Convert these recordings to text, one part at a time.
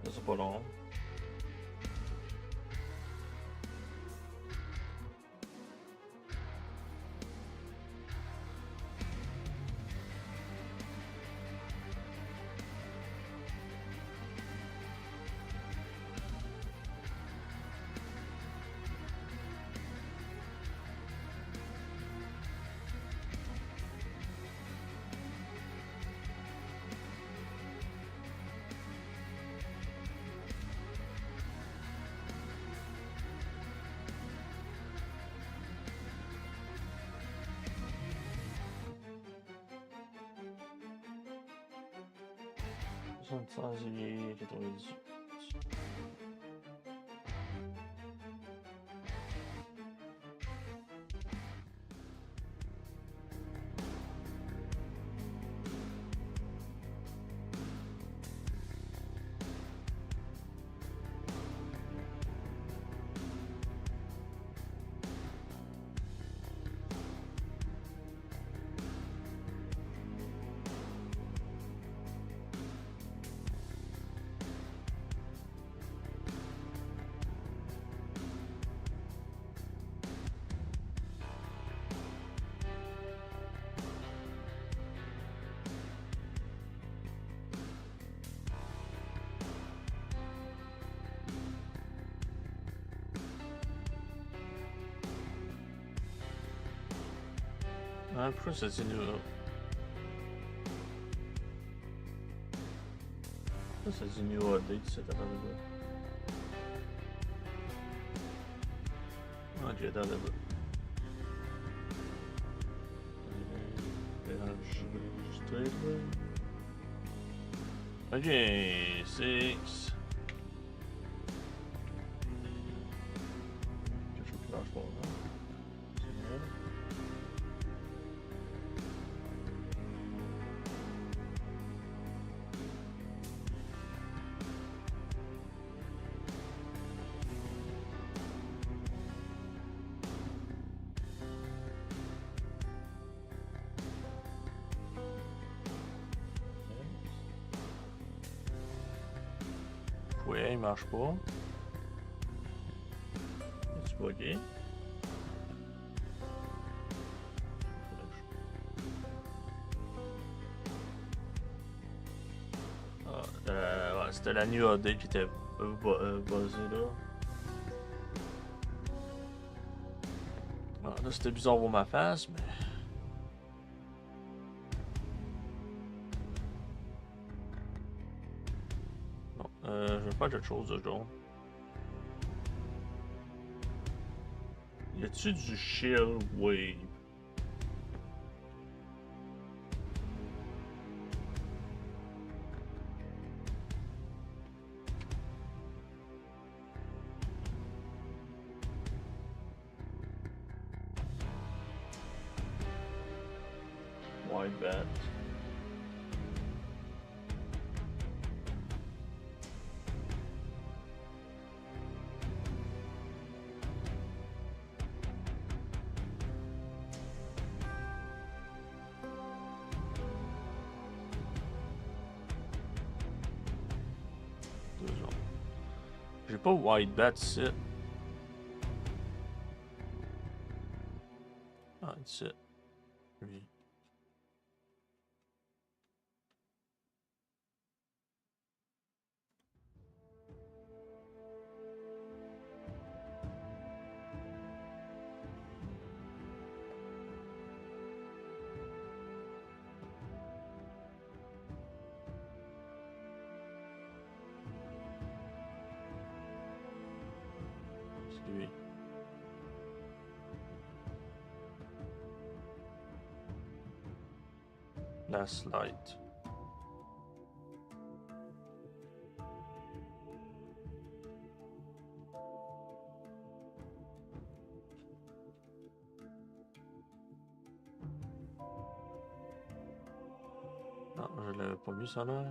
Ça c'est pas long. Juillet 98. Ah, pourquoi ça dit nous là? Ça dit new update, cette affaire-là. Ok, attends là-bas. Enregistré là. Ok, 6. Quelque chose qui marche pas là. C'est bon. Ouais, il marche pas. C'est bugué. Ouais, c'était la new update qui était buzzée là. Ah, là c'était bizarre pour ma face, mais. Non, je vais faire quelque chose de genre. Y a-tu du chill wave? Wide bat. J'ai pas wide bat ici. Ah, ici. Lui. C'est lui. Last light. Non, je l'avais pas vu ça là.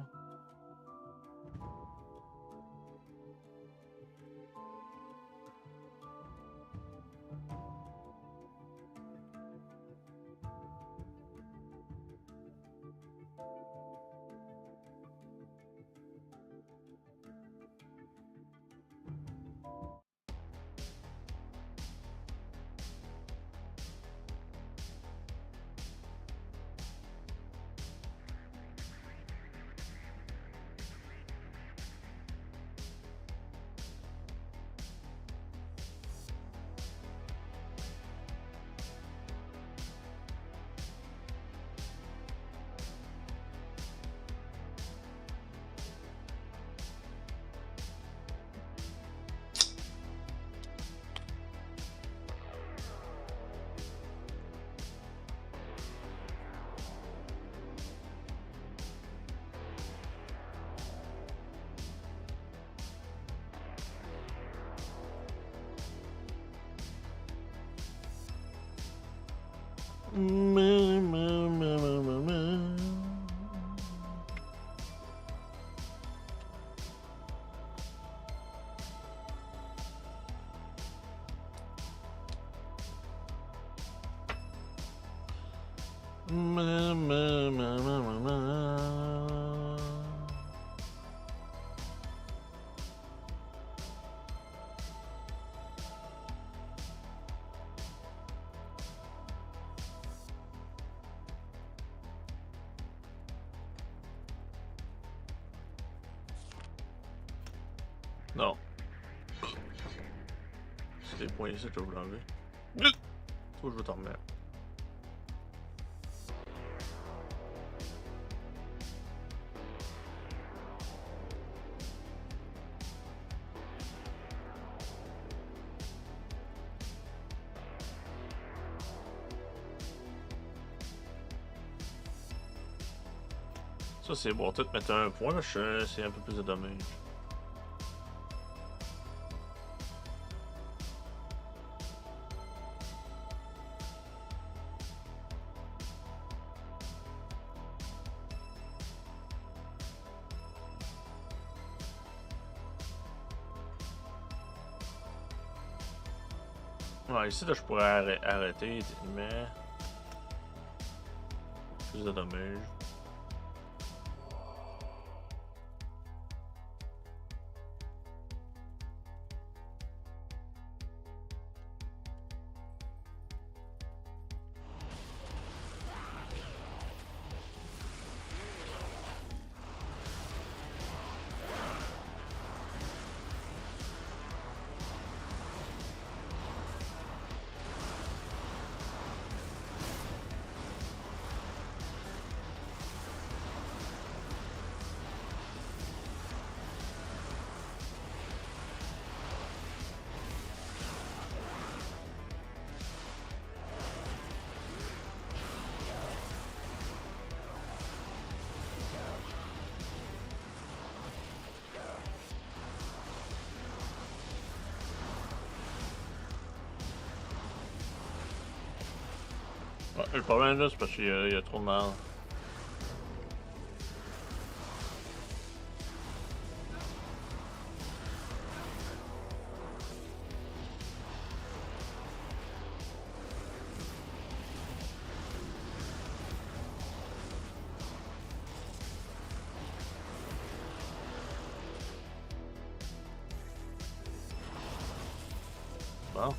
Non. C'est des points ici, je vais vous l'enlever. Toi, je vais t'en remettre. Ça, c'est bon, tout mettre un point, là, c'est un peu plus de dommage. Ouais, ici, là, je pourrais arrêter, mais... Plus de dommages. Ouais, le problème là, c'est parce qu'il y a trop de mal. Bon,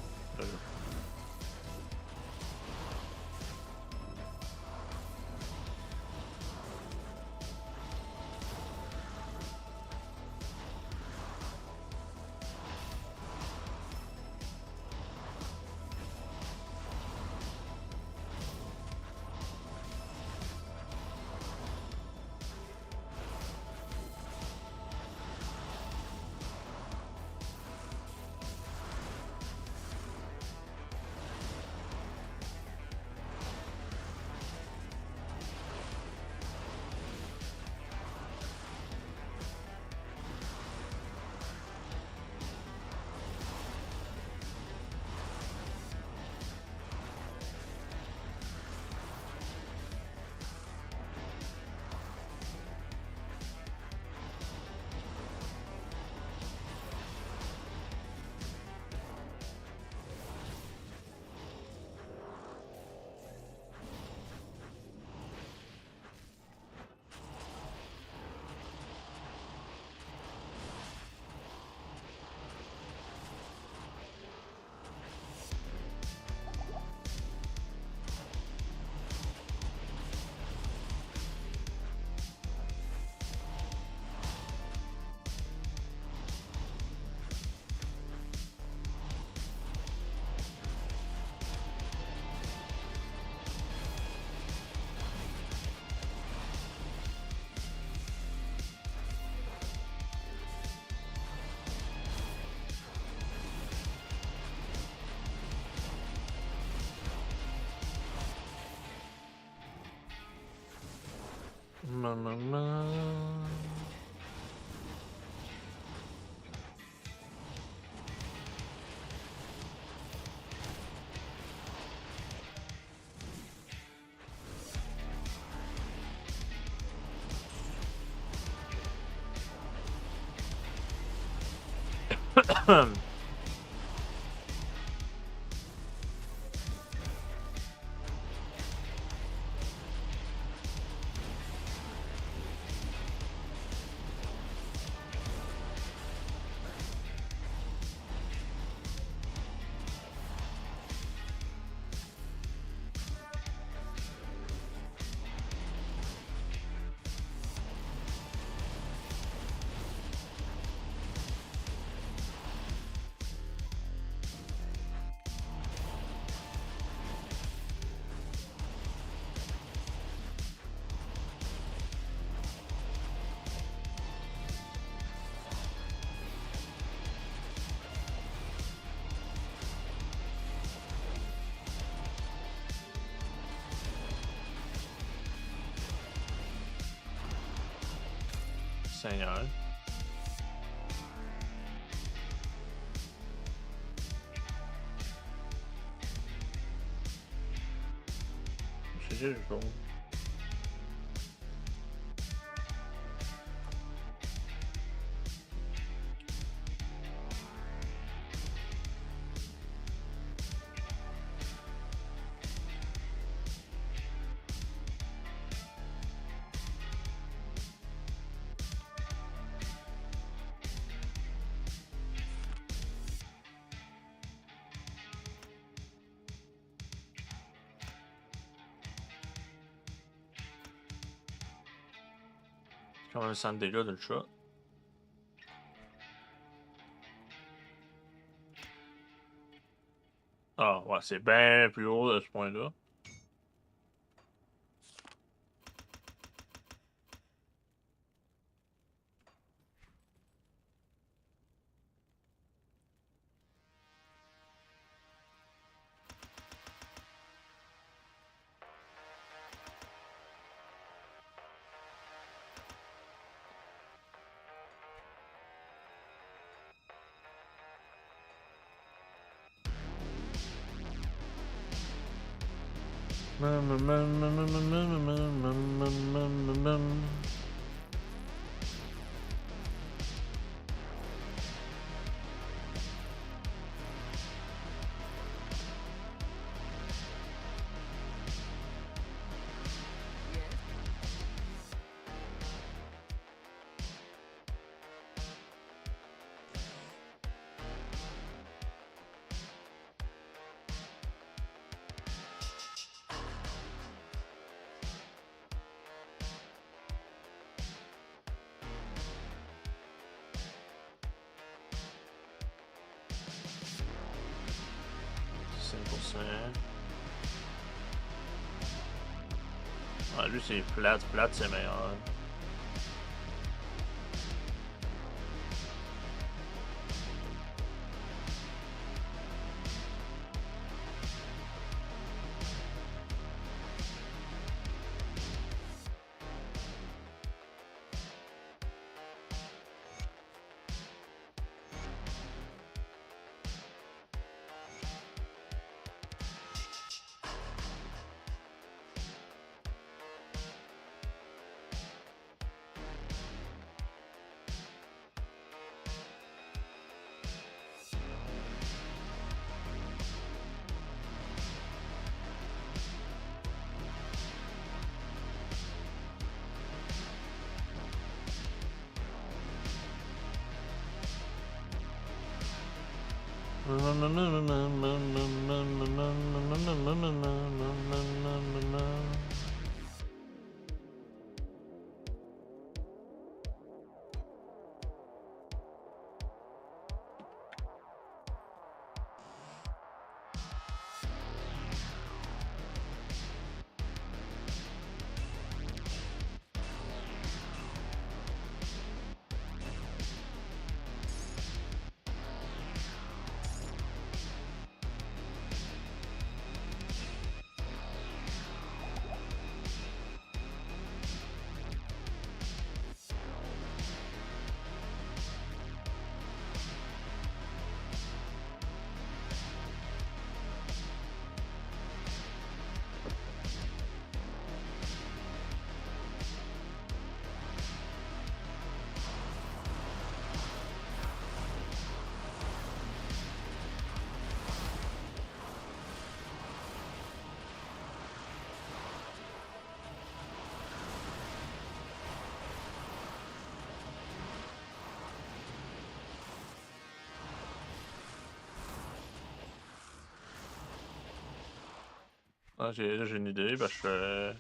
là, Seigneur. C'est juste bon. Quand même 100 dégâts de le chat. Ah, ouais, c'est bien plus haut de ce point-là. Ah, lui c'est plate, c'est meilleur. Ah, j'ai une idée, ben je fais...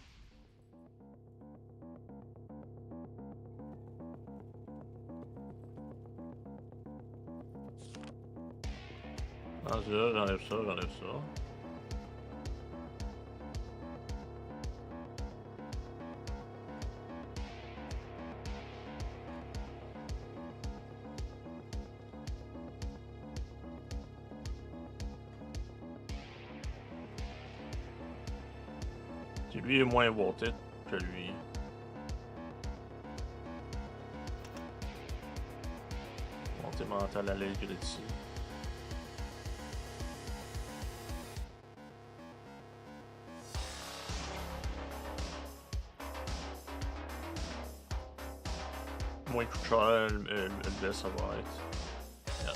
Ah, j'enlève ça, j'enlève ça. Lui est moins worth it que lui. Montée mentale à l'aigre ici. Moins coûte cher, le baisse ça va être. Yeah.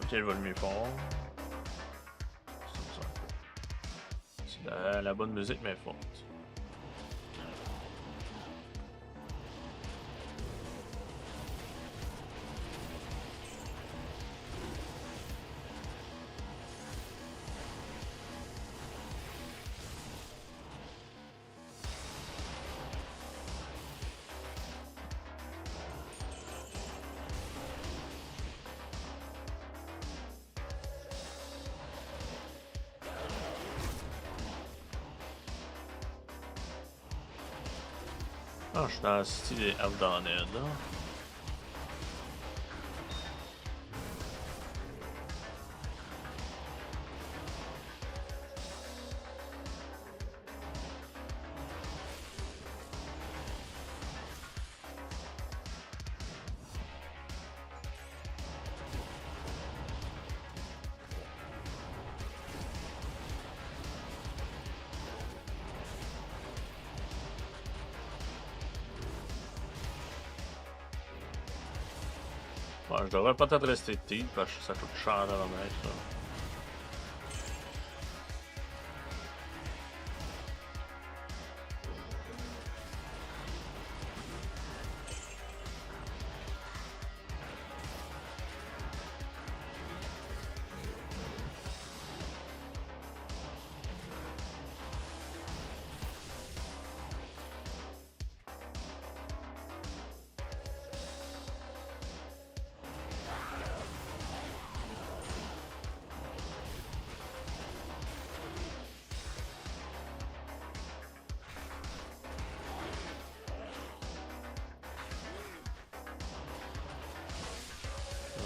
Ok, il va le mieux fort. C'est la bonne musique, mais forte. Ah, je suis dans le style Out Down Head, là. Ouais, je devrais peut-être rester petit parce que ça coûte cher à remettre, là.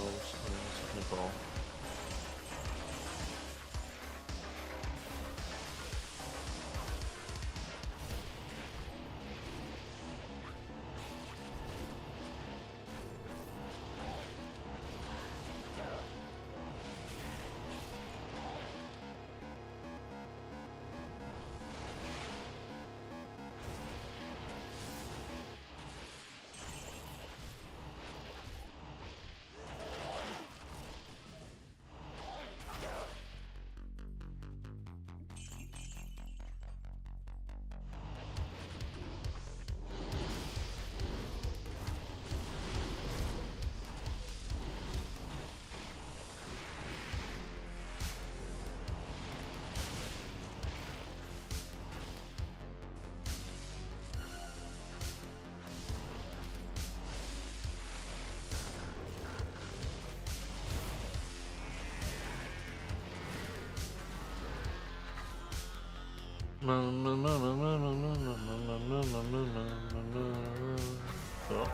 Ça n'est pas. Ça.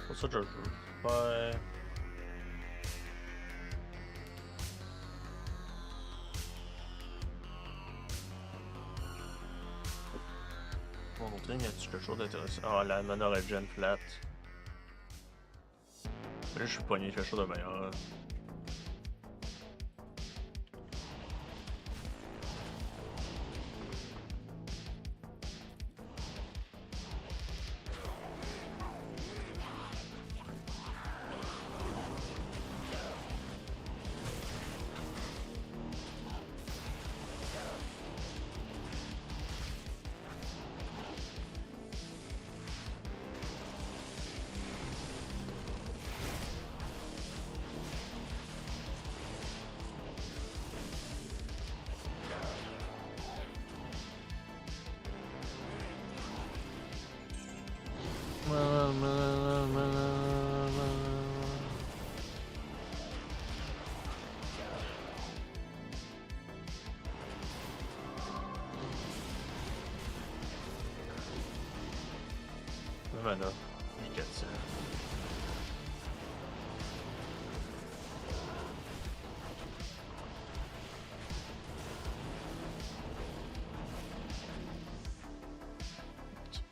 Pour ça, je joue. Ouais. Mon autre ligne, y a-t-il quelque chose d'intéressant? Ah, la mana regen flat. Mais là, je suis pogné quelque chose de meilleur. Mana. 1400.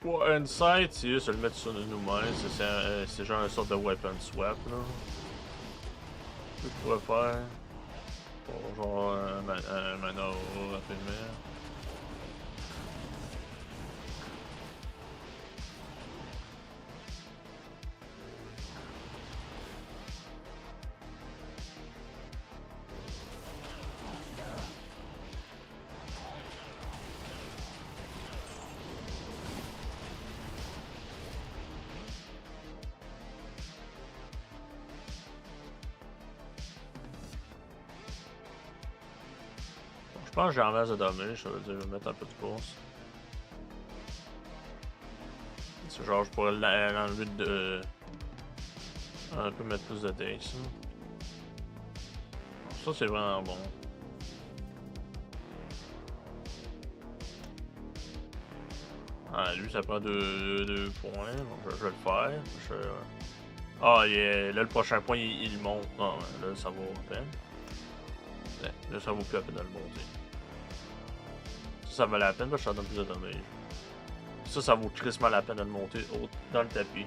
Pour Insight, c'est juste le mettre sur nous-mêmes. C'est genre une sorte de weapon swap là. Ce que je pourrais faire. Pour genre un mana rapidement. Je pense que j'ai en masse de damage, ça veut dire que je vais mettre un peu de course. C'est genre je pourrais l'enlever de. Un peu mettre plus de days. Ça c'est vraiment bon. Ah lui ça prend 2 points, donc je vais le faire. Ah yeah, là le prochain point il monte. Non, là ça vaut à peine. Ouais, là ça vaut plus la peine de le monter. Ça valait la peine parce que ça donne plus de dommages. Ça vaut crissement la peine de le monter dans le tapis.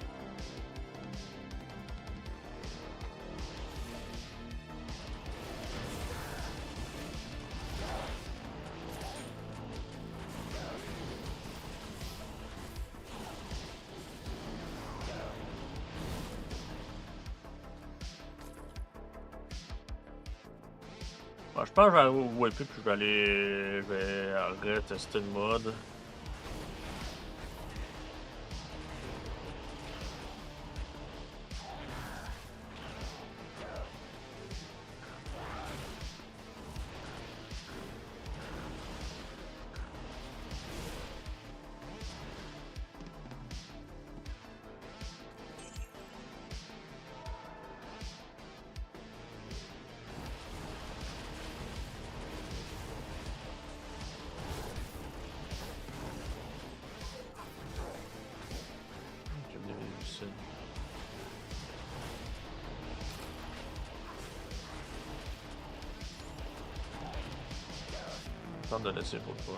Bon, je pense que je vais aller au WP puis je vais retester le mode. tente de laisser pour le fun.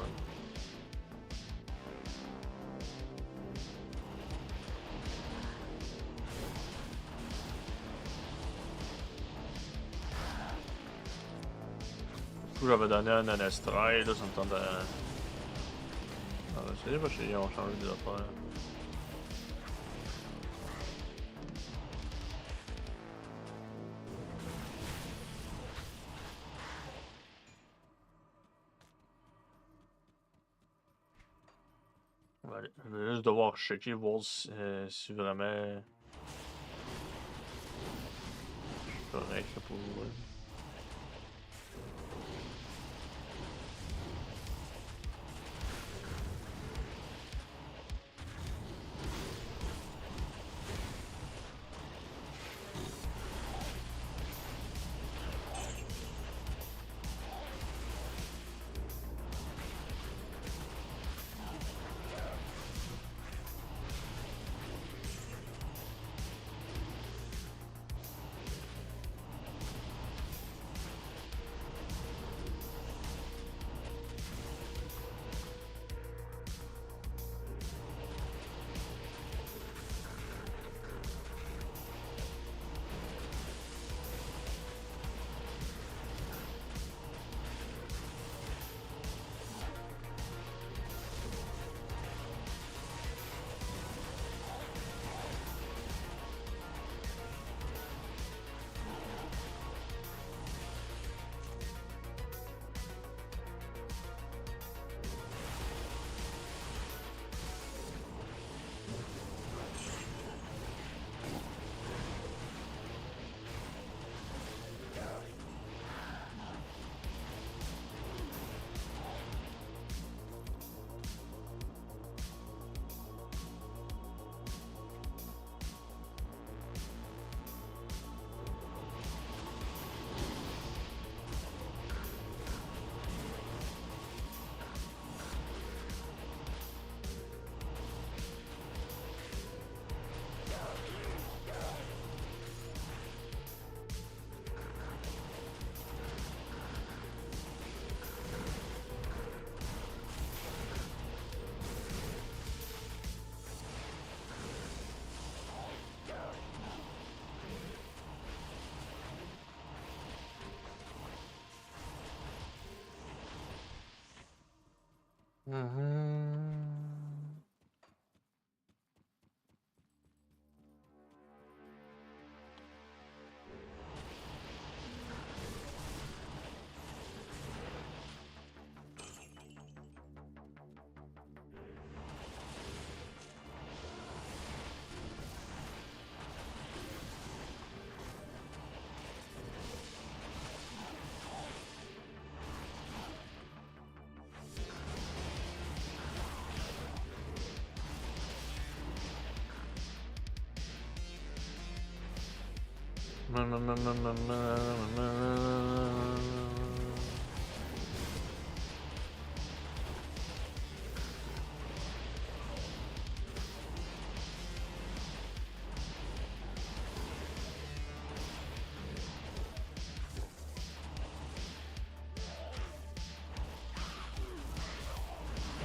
Du coup, j'avais donné un Anestray, là, ça me tente de... Ah, ben, c'est parce qu'ils ont changé des affaires. Je vais juste devoir checker, voir si vraiment... je suis correct là, pour jouer.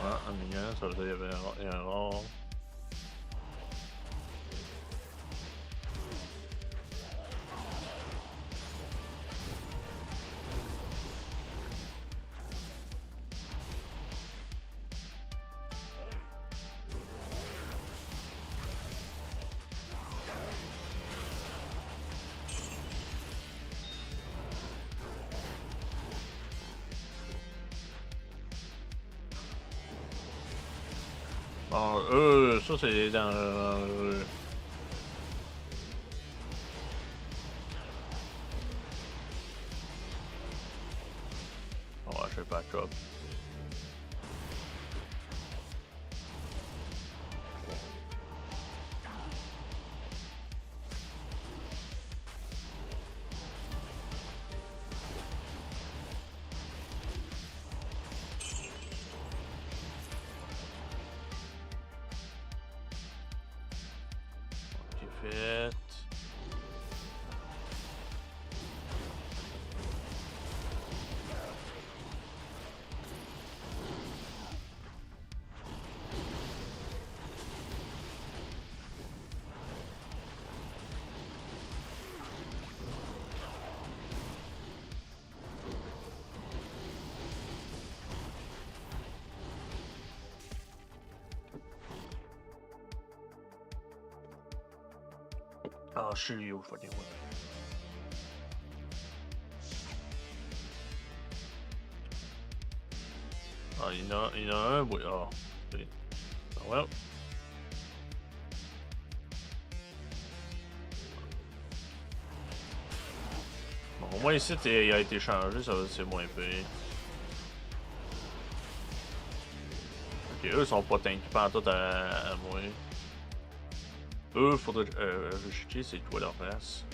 Ah, un mignon, ça veut dire qu'il y avait un rare. Bon, ça c'est dans ouais, je sais pas quoi. Fait. Ah, je suis au fucking ouais. Ah, il y en a un, oui. Ah, ok. Ah, well. Bon, au moins ici, il a été changé, ça va, c'est moins pire. Ok, eux sont pas tanky pantoute à moi. Eux, faudrait checker c'est quoi leur race.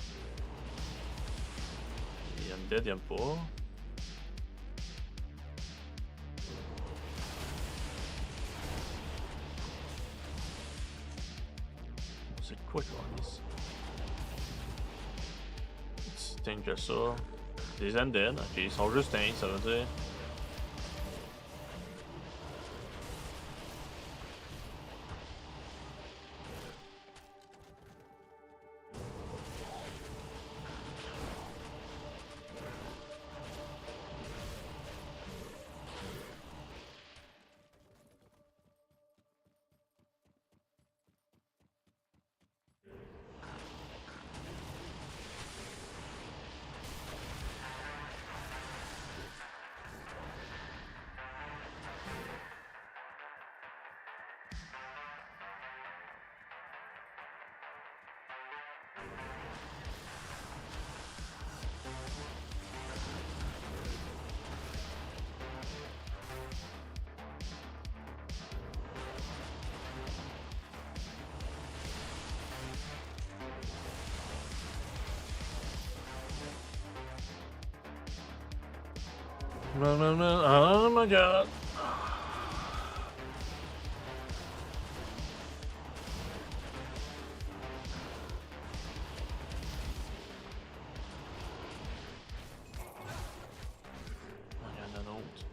Il y a une dead, il y en a pas. C'est quoi qu'on ici? Si tank que ça. Des undead, ok, ils sont juste tank, ça veut dire. No, no, no. Oh my god. Il y en a un autre.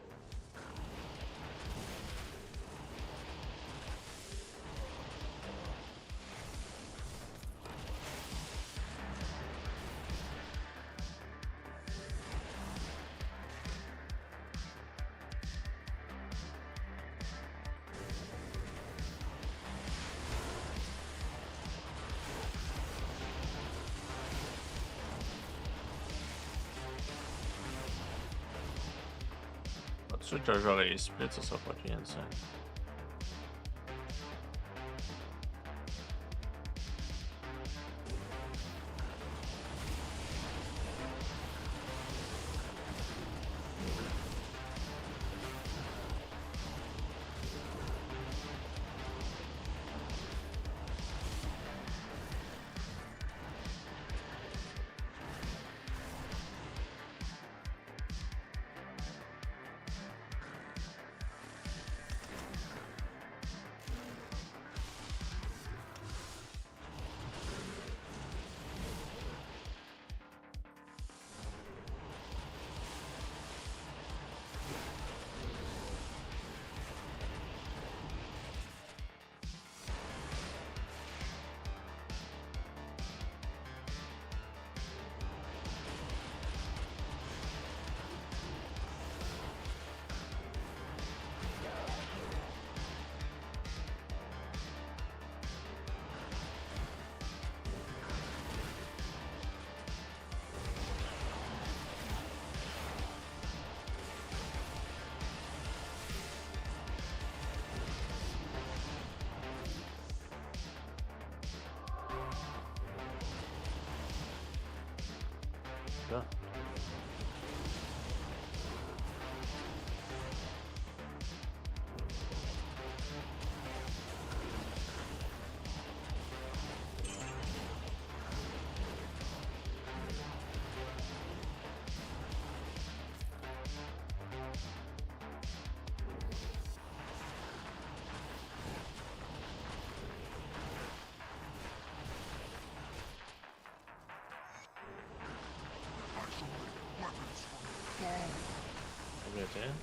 Pas de sûr que j'aurais split, ça sera pas bien ça. Là. Tiens.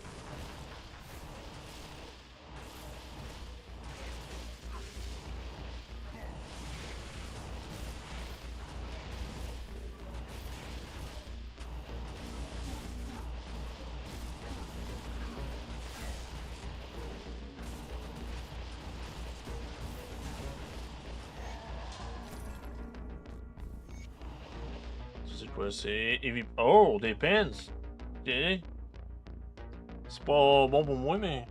c'est quoi? C'est... Oh, des pens! Ok. C'est pas bon pour moi, mais...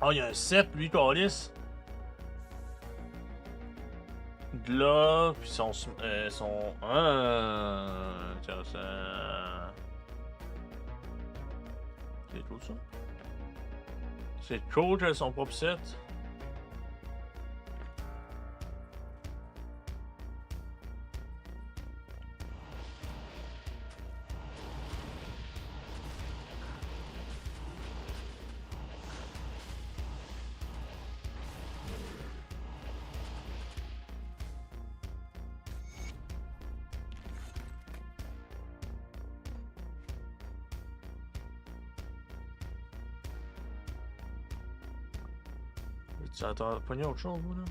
Ah, il y a un set, lui, Calis. Glove, puis son... Ah, intéressant. C'est cool, ça. C'est cool qu'elles sont propre set. Tu attends, pogner autre chose, moi, là?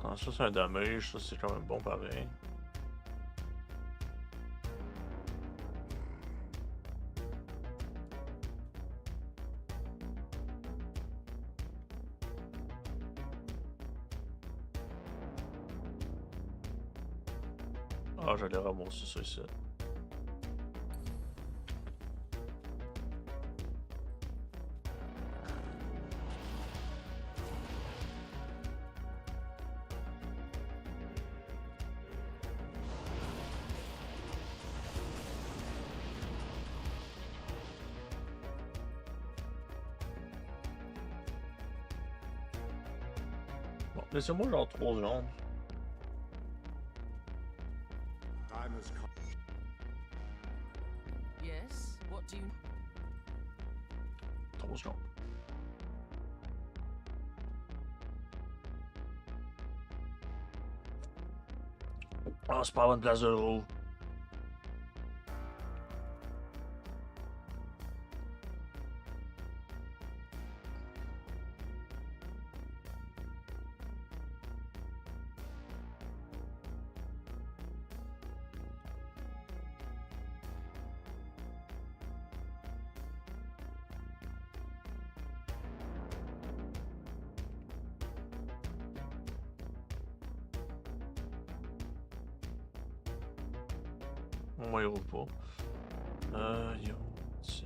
Ah, ça, c'est un damage, ça, c'est quand même bon, pareil. Ah, j'allais ramasser ça ici. Bon, laissez-moi genre 3 secondes. Yes, what do you... 3 secondes. Ah, c'est pas la bonne place de l'eau. Moi, il roule pas. Yo, c'est...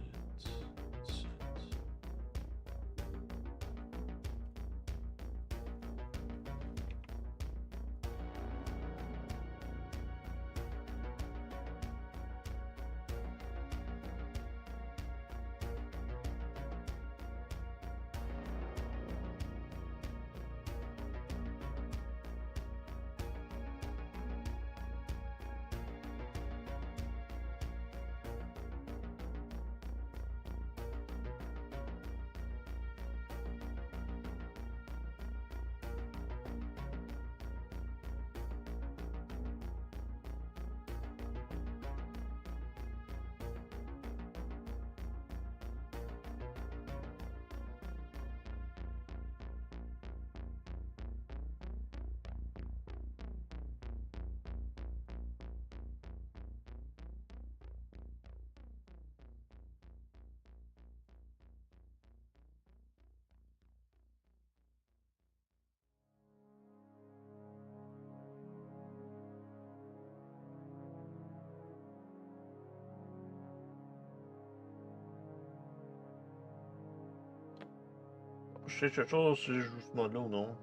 Je sais quelque chose si je joue ce mode-là ou non.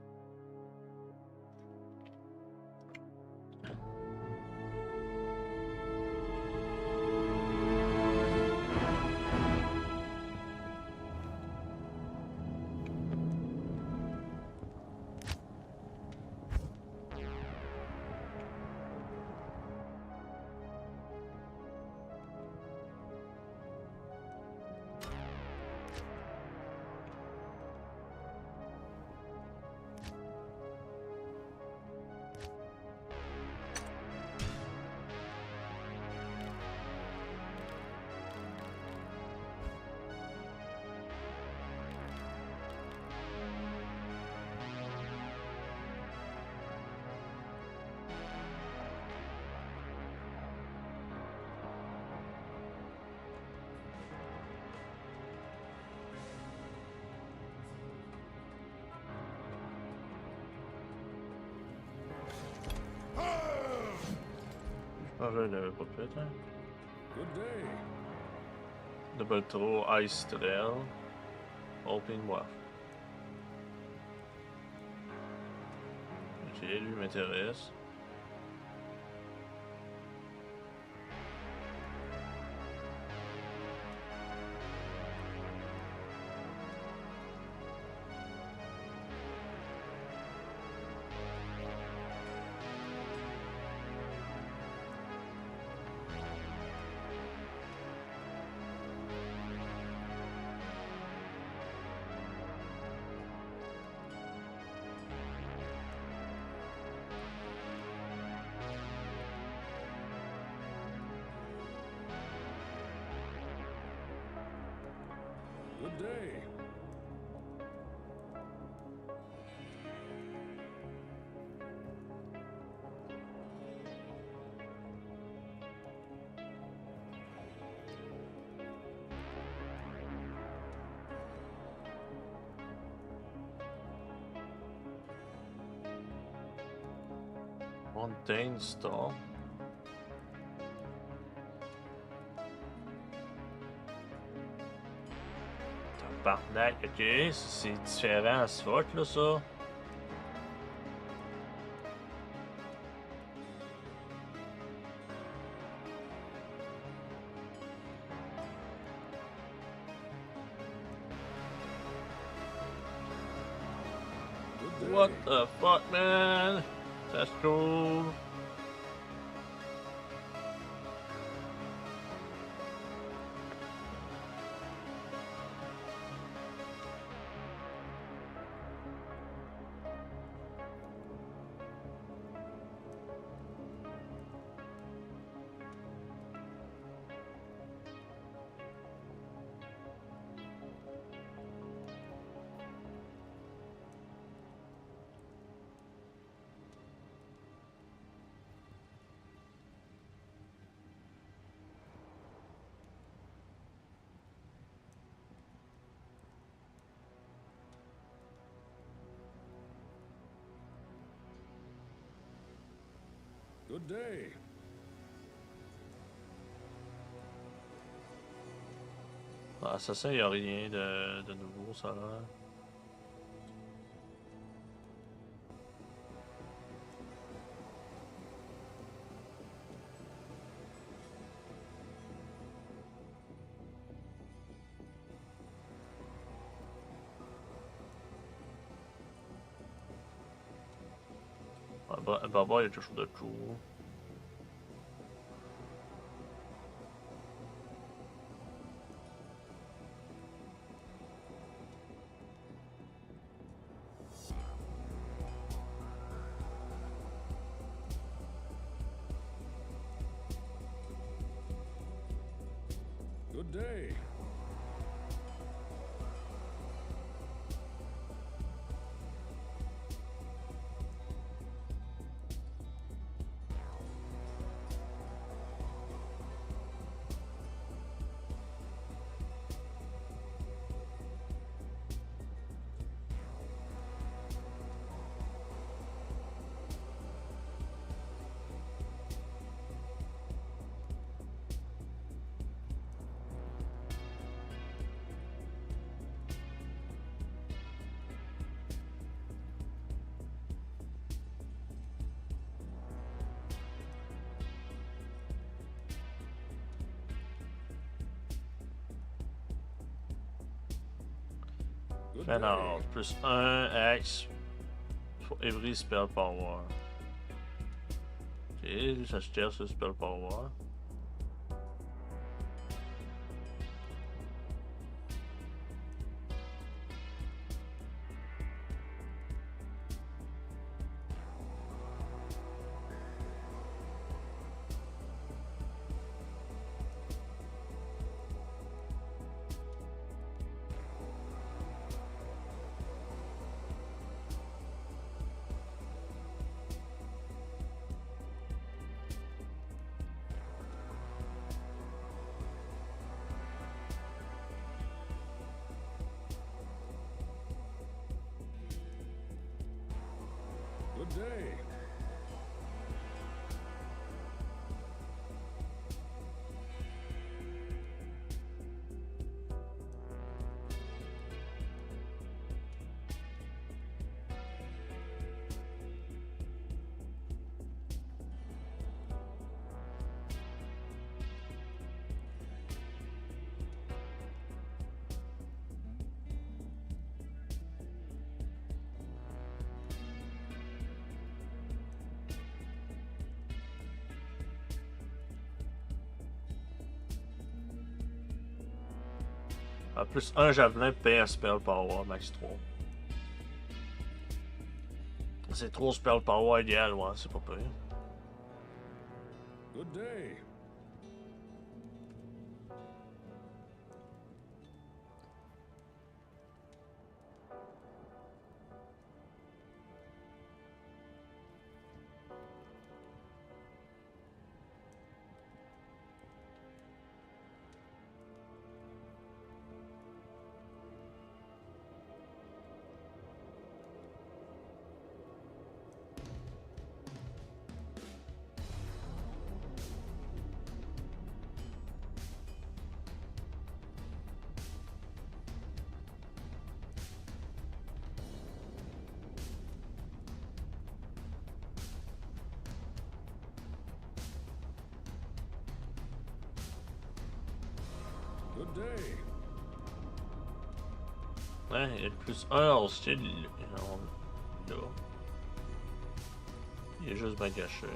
Ah, je l'avais pas fait, hein. Good day. Double throw, ice trail. Open moi. Ok, lui m'intéresse. Good day. Mountain Storm. Tabarnak, ok, c'est différent as fuck là ça. Good day. What the fuck, man? That's cool. Good day. Ah, assassin, y a rien de nouveau, ça là. Barbare, il y a quelque chose de cool. Good day. Good Fenard, day. plus 1 axe for every spell power. Ok, ça se cherche le spell power. Good day. Plus un javelin per spell power, max 3. C'est trop spell power idéal, ouais, c'est pas pire. Good day. Good day. Ouais, il y a plus un hors style. Là. Il est juste bien caché.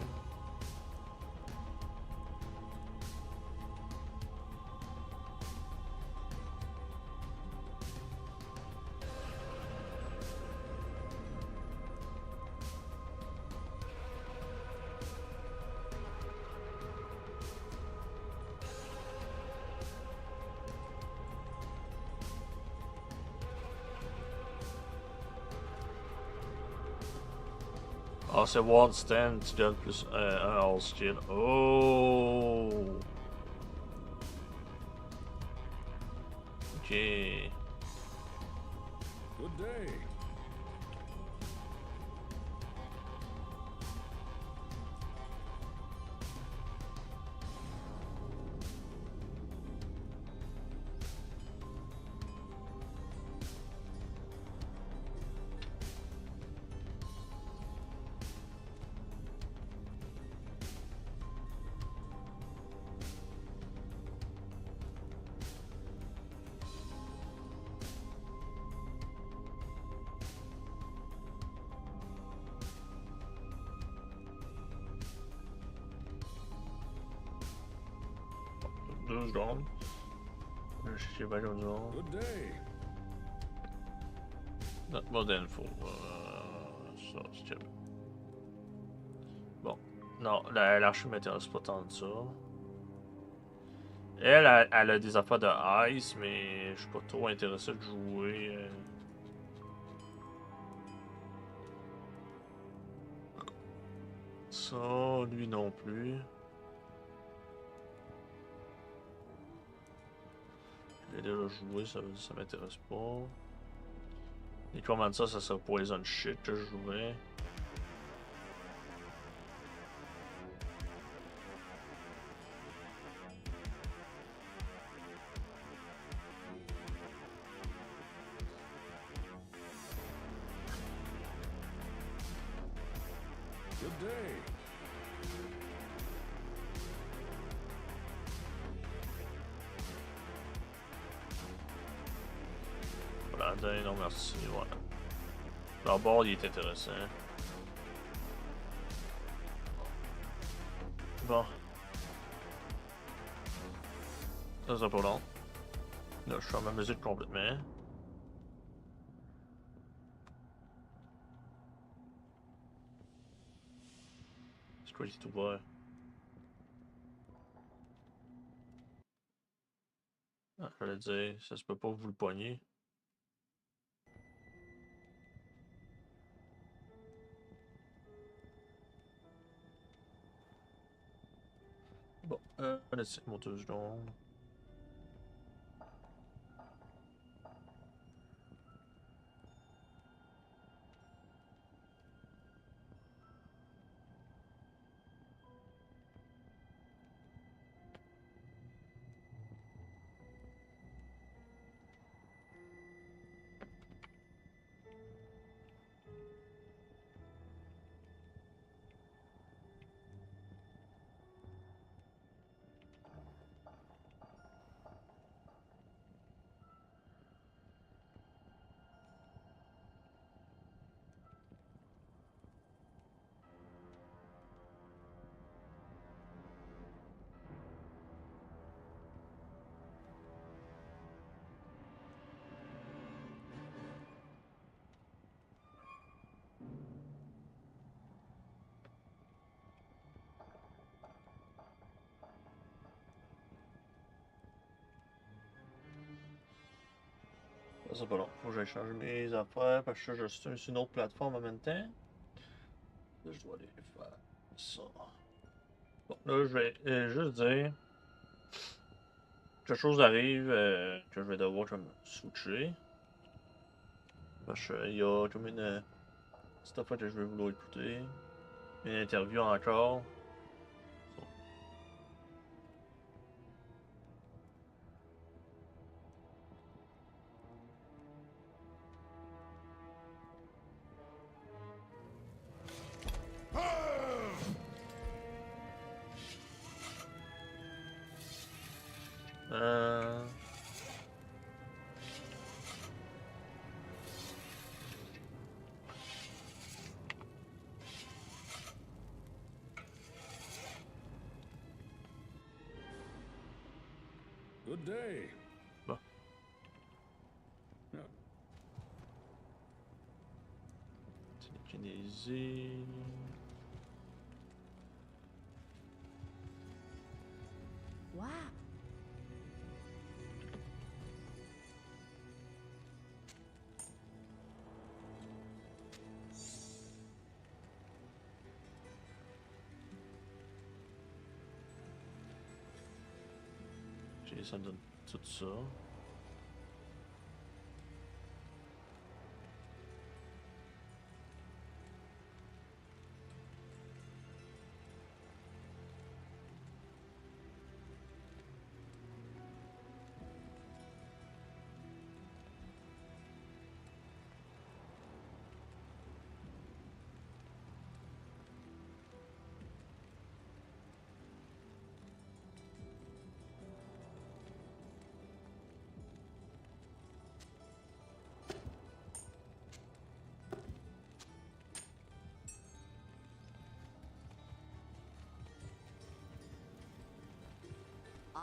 Ah, c'est One Stand, tu donnes plus un All Steel. Oh! Ok. Good day. Deux secondes. Je sais pas comme ça. Good day. Not more info. Ça, c'est bon. Non, l'archer m'intéresse pas tant de ça. Elle a des affaires de ice, mais je suis pas trop intéressé de jouer. Ça, lui non plus. Je l'ai déjà joué, ça m'intéresse pas. Et comment ça serait Poison Shit que je jouais. Good day. Voilà, non merci, voilà. Leur board il est intéressant. Bon. Ça sera pas long. Là, je suis à ma musique complètement. C'est quoi qui est ouvert? Ah, j'allais dire, ça se peut pas vous le poigner. Bon, laissez moi 2 secondes. Ça c'est pas long. Faut que j'aille changer mes affaires parce que je suis sur une autre plateforme en même temps. Là, je dois aller faire ça. Bon, là, je vais juste dire. Quelque chose arrive que je vais devoir comme switcher. Parce qu'il y a comme une petite affaire que je vais vouloir écouter. Une interview encore. So. Euh... Good day. Bon. Yeah. Télékinésie. Wow. Ça me donne tout ça.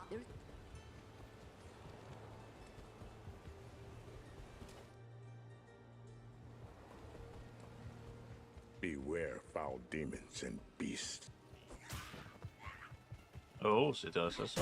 There's Beware foul demons and beasts. Oh, c'est intéressant ça.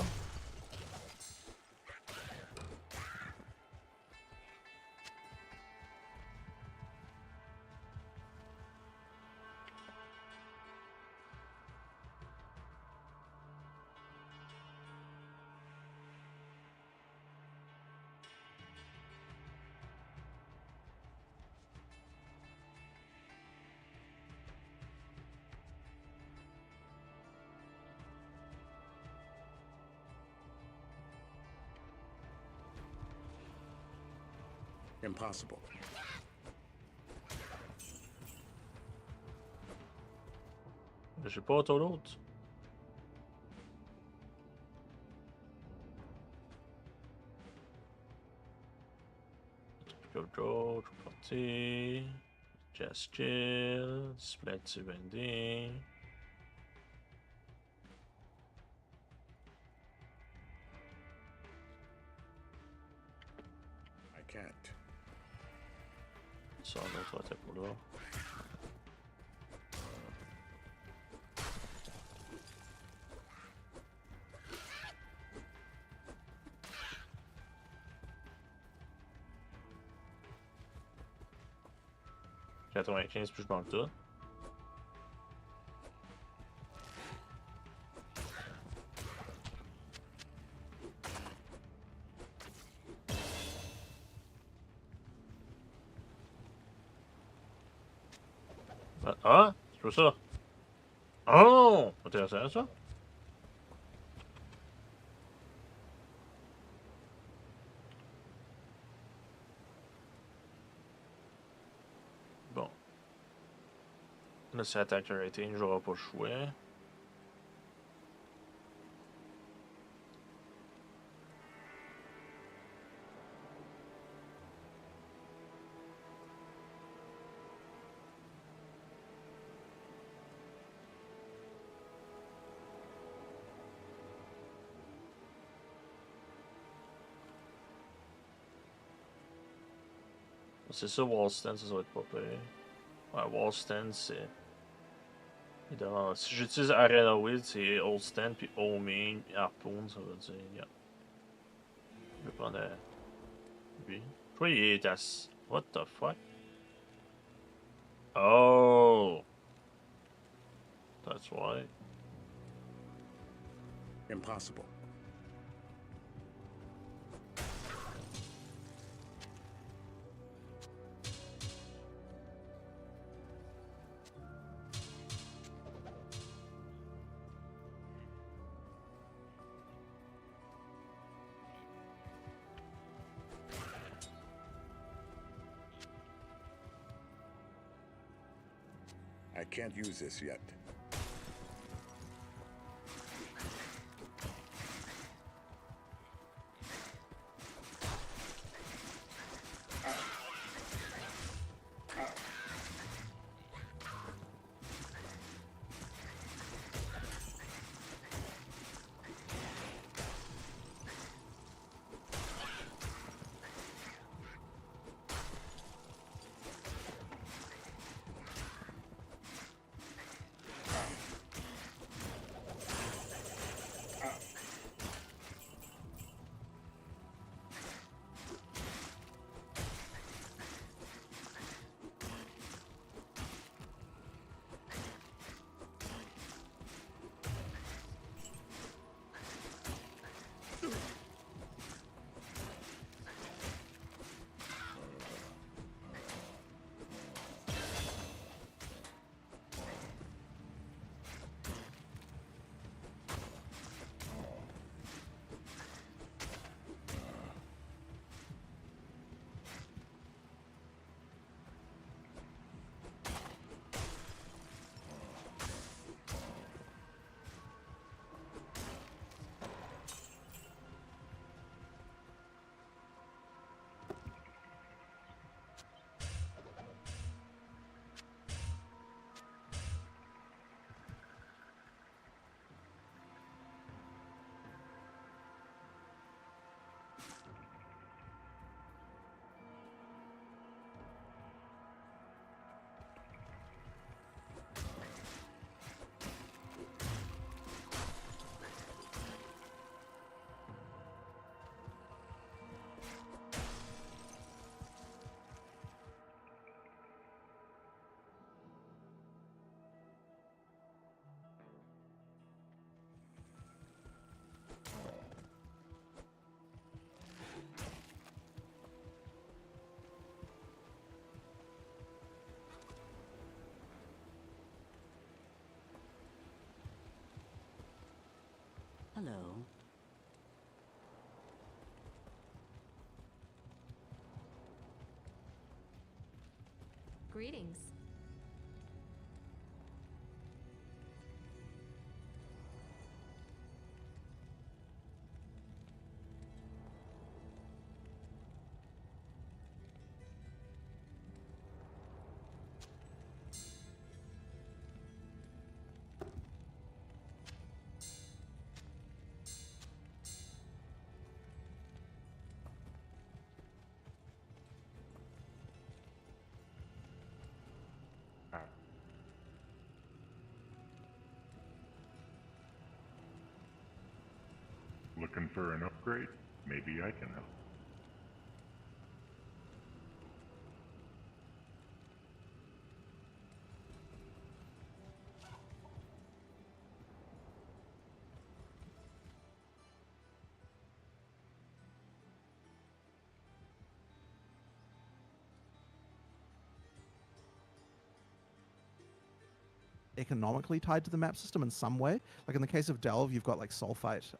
Impossible. Je sais pas, toi l'autre. Jojo, party. Just chill. Display activity. I can't. Ça, l'autre va être pour là. « 95 plus je manque tout. Ah, c'est pour ça. Oh, intéressant ça. Bon. Là, c'est attack rating, j'aurai pas le choix. C'est ça, wall stand, ça va être pas pire. Ouais, wall stand, c'est. Évidemment, si j'utilise Arena Wild, c'est old stand, puis homing, puis harpoon, ça veut dire. Yeah. Je vais prendre lui. Toi, il est à... What the fuck? Oh! That's why. Impossible. I can't use this yet. Hello. Greetings. Looking for an upgrade? Maybe I can help. Economically tied to the map system in some way. Like in the case of Delve, you've got like sulfite,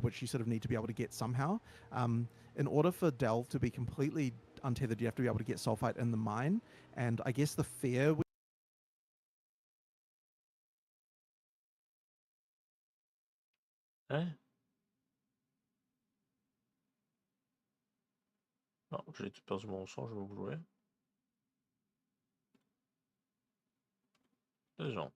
which you sort of need to be able to get somehow. In order for Delve to be completely untethered, you have to be able to get sulfite in the mine. And I guess the fear with Hein? Non, j'ai tout perdu mon son, je vais vous jouer. Déjà.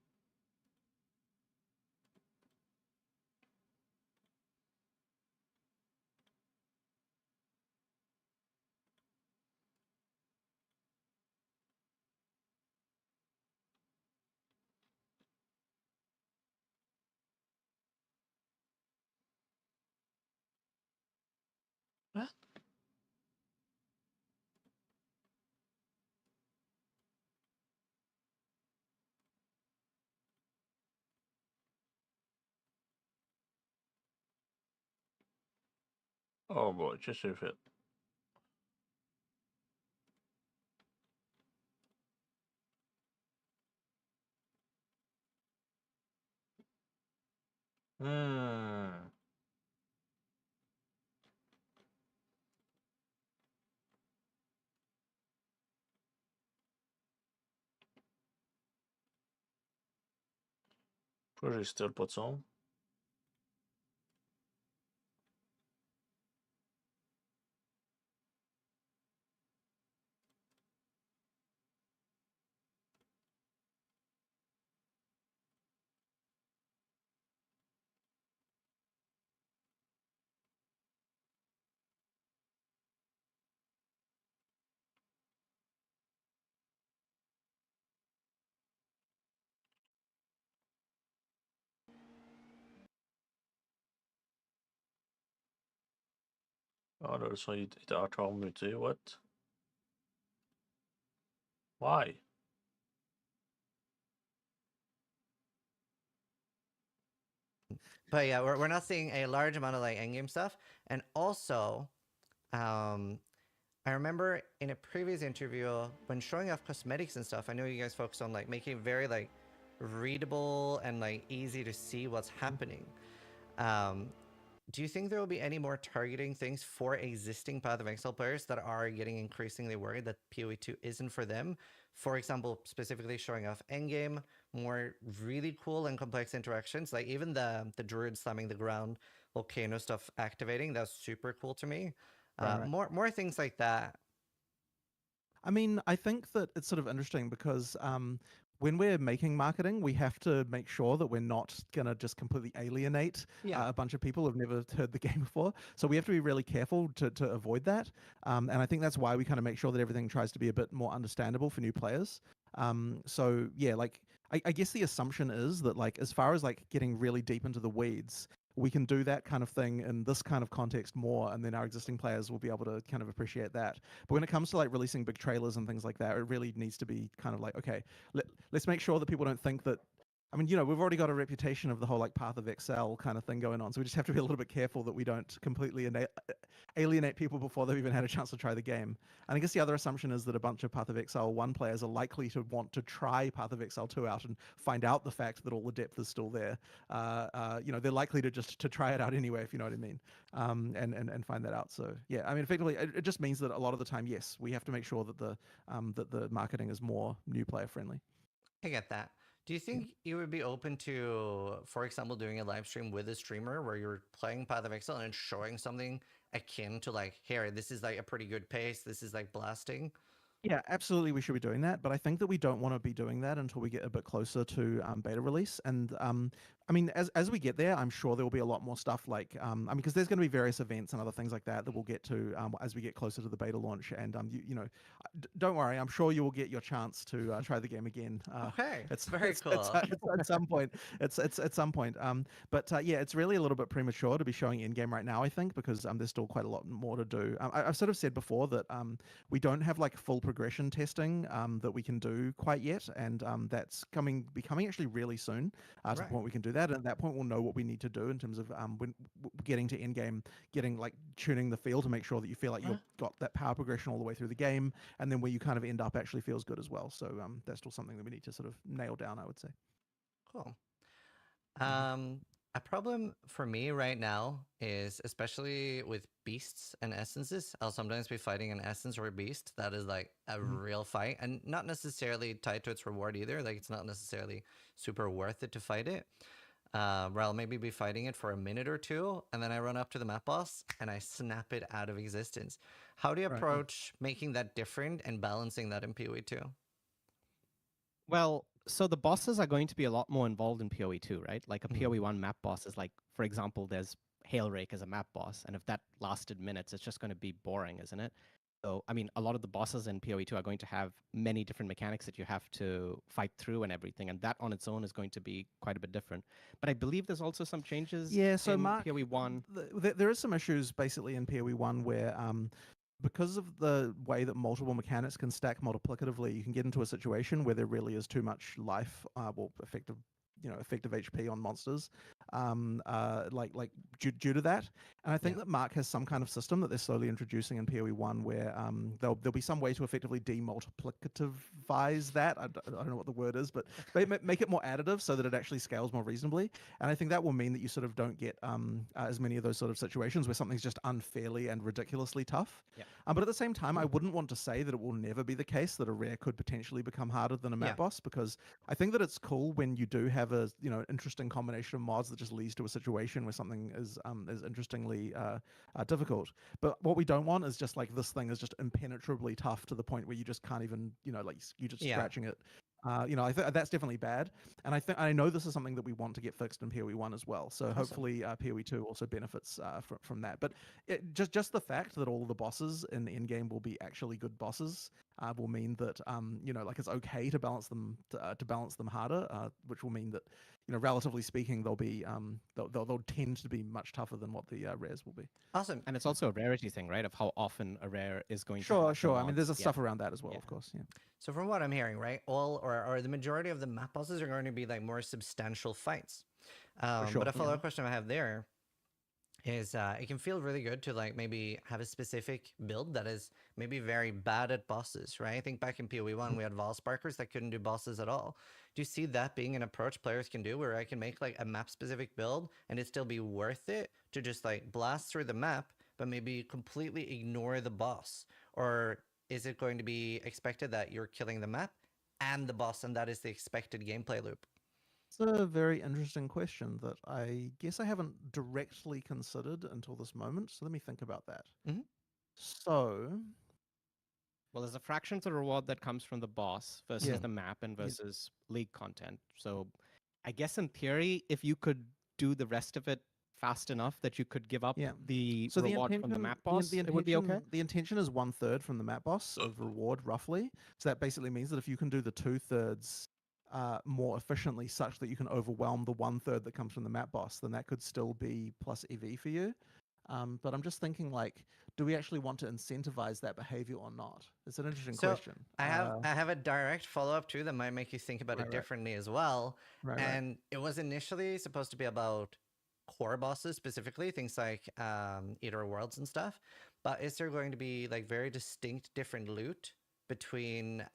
Hein? Oh boy, qu'est-ce que j'ai fait? Hmm. Pourquoi j'ai still pas de son? Ah, là, le son il était encore muté, what? Why? But yeah, we're not seeing a large amount of like endgame stuff. And also, I remember in a previous interview when showing off cosmetics and stuff, I know you guys focused on like making it very like readable and like easy to see what's happening. Do you think there will be any more targeting things for existing Path of Exile players that are getting increasingly worried that PoE2 isn't for them? For example, specifically showing off endgame, more really cool and complex interactions, like even the druid slamming the ground, volcano stuff activating, that's super cool to me. Right. More things like that. I mean, I think that it's sort of interesting because when we're making marketing, we have to make sure that we're not going to just completely alienate Yeah. a bunch of people who've never heard the game before. So we have to be really careful to avoid that. And I think that's why we kind of make sure that everything tries to be a bit more understandable for new players. So yeah, like I guess the assumption is that like as far as like getting really deep into the weeds, we can do that kind of thing in this kind of context more, and then our existing players will be able to kind of appreciate that. But when it comes to like releasing big trailers and things like that, it really needs to be kind of like, okay, let's make sure that people don't think that. I mean, we've already got a reputation of the whole like Path of Excel kind of thing going on, so we just have to be a little bit careful that we don't completely alienate people before they've even had a chance to try the game. And I guess the other assumption is that a bunch of Path of Exile 1 players are likely to want to try Path of Exile 2 out and find out the fact that all the depth is still there. They're likely to just to try it out anyway, if you know what I mean, and find that out. So yeah, I mean, effectively, it just means that a lot of the time, yes, we have to make sure that the marketing is more new player friendly. I get that. Do you think you would be open to, for example, doing a live stream with a streamer where you're playing Path of Exile and showing something akin to like, here, this is like a pretty good pace, this is like blasting? Yeah, absolutely, we should be doing that, but I think that we don't want to be doing that until we get a bit closer to beta release. And I mean, as we get there, I'm sure there will be a lot more stuff like, I mean, because there's going to be various events and other things like that that we'll get to as we get closer to the beta launch. And don't worry, I'm sure you will get your chance to try the game again. Okay, it's very cool. At some point. It's at some point. Yeah, it's really a little bit premature to be showing in game right now, I think, because there's still quite a lot more to do. I've sort of said before that we don't have like full progression testing that we can do quite yet, and that's becoming actually really soon to the point we can do that. And at that point, we'll know what we need to do in terms of when getting to end game, getting like tuning the feel to make sure that you feel like you've got that power progression all the way through the game, and then where you kind of end up actually feels good as well. So that's still something that we need to sort of nail down, I would say. Cool. A problem for me right now is, especially with beasts and essences, I'll sometimes be fighting an essence or a beast that is like a real fight, and not necessarily tied to its reward either. Like it's not necessarily super worth it to fight it. Where I'll maybe be fighting it for a minute or two, and then I run up to the map boss and I snap it out of existence. How do you approach making that different and balancing that in PoE2? Well, so the bosses are going to be a lot more involved in PoE2, right? Like a PoE1 map boss is like, for example, there's Hailrake as a map boss, and if that lasted minutes, it's just going to be boring, isn't it? So, I mean, a lot of the bosses in PoE2 are going to have many different mechanics that you have to fight through and everything, and that on its own is going to be quite a bit different. But I believe there's also some changes in Mark, PoE1. There is some issues basically in PoE1 where because of the way that multiple mechanics can stack multiplicatively, you can get into a situation where there really is too much life, effective HP on monsters, due to that. And I think that Mark has some kind of system that they're slowly introducing in PoE 1 where there'll be some way to effectively demultiplicativize that. I don't know what the word is, but make it more additive so that it actually scales more reasonably. And I think that will mean that you sort of don't get as many of those sort of situations where something's just unfairly and ridiculously tough. Yeah. But at the same time, I wouldn't want to say that it will never be the case that a rare could potentially become harder than a map boss, because I think that it's cool when you do have a interesting combination of mods that just leads to a situation where something is interestingly difficult. But what we don't want is just like this thing is just impenetrably tough to the point where you just can't even like you're just scratching it. I think that's definitely bad, and I know this is something that we want to get fixed in PoE 1 as well. So hopefully PoE 2 also benefits from that. But just the fact that all of the bosses in the end game will be actually good bosses will mean that like it's okay to balance them harder, which will mean that relatively speaking they'll tend to be much tougher than what the rares will be. Awesome. And it's also a rarity thing, right? Of how often a rare is going to Sure. have the I mean, there's a mods. stuff around that as well, of course. Yeah. So from what I'm hearing, right, all or the majority of the map bosses are going to be like more substantial fights. sure. But a follow-up question I have there is it can feel really good to like maybe have a specific build that is maybe very bad at bosses, right? I think back in PoE 1 we had Vol Sparkers that couldn't do bosses at all. Do you see that being an approach players can do where I can make like a map specific build and it still be worth it to just like blast through the map but maybe completely ignore the boss? Or is it going to be expected that you're killing the map and the boss and that is the expected gameplay loop? It's a very interesting question that I guess I haven't directly considered until this moment. So let me think about that. So, Well, there's a fraction of the reward that comes from the boss versus the map and versus league content. So I guess in theory, if you could do the rest of it fast enough that you could give up the reward from the map boss, it would be okay? The intention is 1/3 from the map boss of reward, roughly. So that basically means that if you can do the 2/3 more efficiently such that you can overwhelm the 1/3 that comes from the map boss, then that could still be plus EV for you. But I'm just thinking, like, do we actually want to incentivize that behavior or not? It's an interesting question. I have a direct follow-up too that might make you think about it differently as well. And it was initially supposed to be about core bosses specifically, things like Eater Worlds and stuff. But is there going to be like very distinct different loot between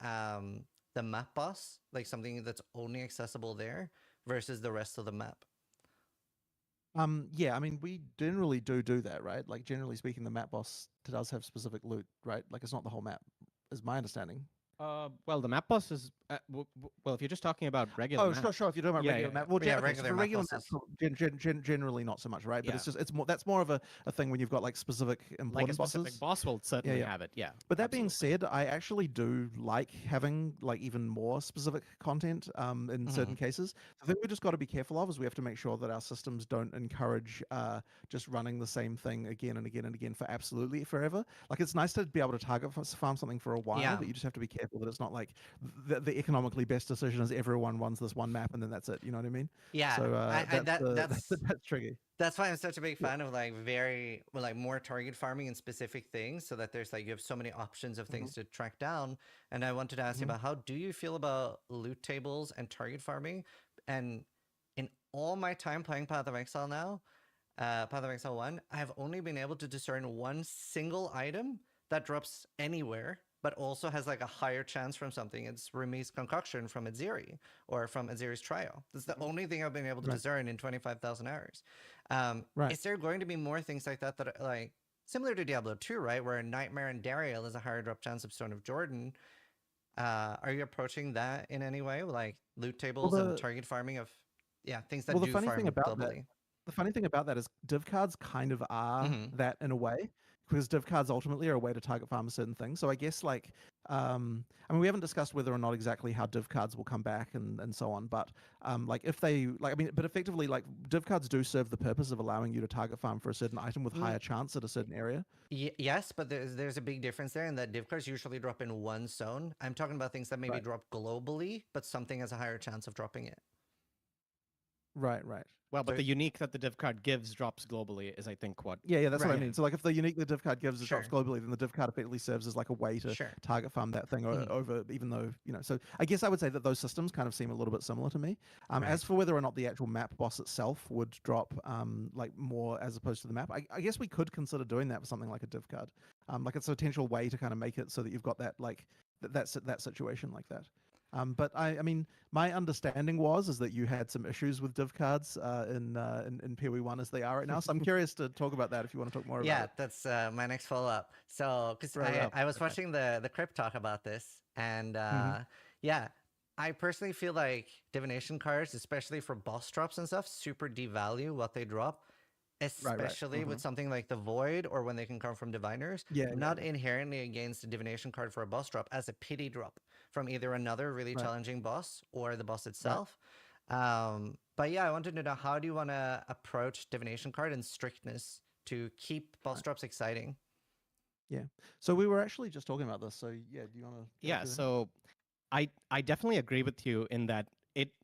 the map boss, like something that's only accessible there, versus the rest of the map? Yeah, I mean, we generally do that, right? Like, generally speaking, the map boss does have specific loot, right? Like, it's not the whole map, is my understanding. Well, the map boss is well, if you're just talking about regular. Oh, sure. If you're talking about regular map, well, regular maps, generally not so much, right? But it's more that's more of a thing when you've got like specific important like a specific bosses. boss will certainly have it. Yeah. But that being said, I actually do like having like even more specific content in certain cases. The thing we just got to be careful of is we have to make sure that our systems don't encourage just running the same thing again and again and again for absolutely forever. Like, it's nice to be able to target farm something for a while, but you just have to be careful that it's not like the economically best decision is everyone runs this one map and then that's it. You know what I mean? Yeah. So that's tricky. That's why I'm such a big fan of like more target farming in specific things, so that there's like you have so many options of things to track down. And I wanted to ask you about how do you feel about loot tables and target farming? And in all my time playing Path of Exile now, Path of Exile 1, I have only been able to discern one single item that drops anywhere, but also has like a higher chance from something. It's Remi's Concoction from Aziri or from Aziri's Trio. That's the only thing I've been able to discern in 25,000 hours. Is there going to be more things like that that are like similar to Diablo 2, right? Where Nightmare and Dariel is a higher drop chance of Stone of Jordan. Are you approaching that in any way? Like loot tables and target farming of things that do farm globally? The funny thing about that is div cards kind of are that in a way, because div cards ultimately are a way to target farm a certain thing. So I guess like, I mean, we haven't discussed whether or not exactly how div cards will come back and so on, but like if they, like, I mean, but effectively like div cards do serve the purpose of allowing you to target farm for a certain item with higher chance at a certain area. Yes, but there's a big difference there in that div cards usually drop in one zone. I'm talking about things that maybe drop globally, but something has a higher chance of dropping it. Right. Well, but So- the unique that the div card gives drops globally is, I think, what. Yeah, that's what I Right. mean. So like if the unique the div card gives is drops Sure. globally, then the div card effectively serves as like a way to Sure. target farm that thing Mhm. over, even though, so I guess I would say that those systems kind of seem a little bit similar to me. Right. As for whether or not the actual map boss itself would drop like more as opposed to the map, I guess we could consider doing that for something like a div card. Like it's a potential way to kind of make it so that you've got that like that situation like that. But I mean, my understanding is that you had some issues with div cards in PoE1 as they are right now. So I'm curious to talk about that if you want to talk more about Yeah, it. that's my next follow up. So, because Right, I was okay. watching the Crypt talk about this, and Mhm. yeah, I personally feel like divination cards, especially for boss drops and stuff, super devalue what they drop, especially with something like the Void or when they can come from diviners. Yeah, yeah, Not yeah. inherently against a divination card for a boss drop as a pity drop from either another really Right. challenging boss or the boss itself. But yeah, I wanted to know, how do you want to approach divination card and strictness to keep boss drops exciting? Yeah. So we were actually just talking about this. So yeah, do you want to? Yeah, so I definitely agree with you in that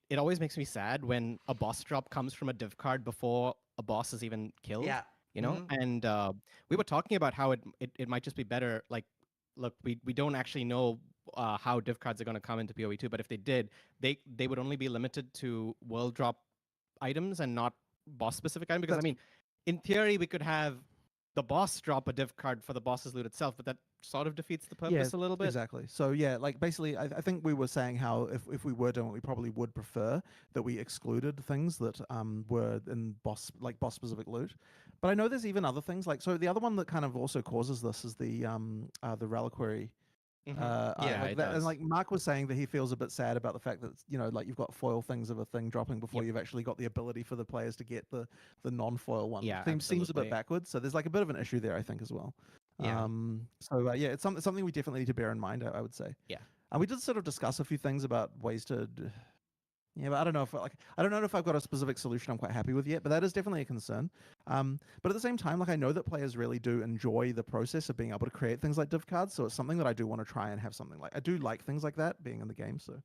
it always makes me sad when a boss drop comes from a div card before a boss is even killed. Yeah. You know, Mhm. and we were talking about how it might just be better. Like, look, we don't actually know how div cards are going to come into PoE2, but if they did, they would only be limited to world drop items and not boss specific items. Because I That's- mean, in theory, we could have the boss drop a div card for the boss's loot itself, but that sort of defeats the purpose a little bit. Exactly. So yeah, like basically, I think we were saying how if we were doing it, we probably would prefer that we excluded things that were in boss specific loot. But I know there's even other things like, so the other one that kind of also causes this is the reliquary. Yeah, like it that, and does. like Mark was saying that he feels a bit sad about the fact that like you've got foil things of a thing dropping before Yep. you've actually got the ability for the players to get the non-foil one. Yeah, Seems a absolutely. bit backwards. So there's like a bit of an issue there, I think, as well. Yeah. So yeah, it's something we definitely need to bear in mind, I would say. Yeah. And we did sort of discuss a few things about ways to. Yeah, but I don't know if I don't know if I've got a specific solution I'm quite happy with yet, but that is definitely a concern. But at the same time, like I know that players really do enjoy the process of being able to create things like div cards, so it's something that I do want to try and have something like. I do like things like that being in the game, so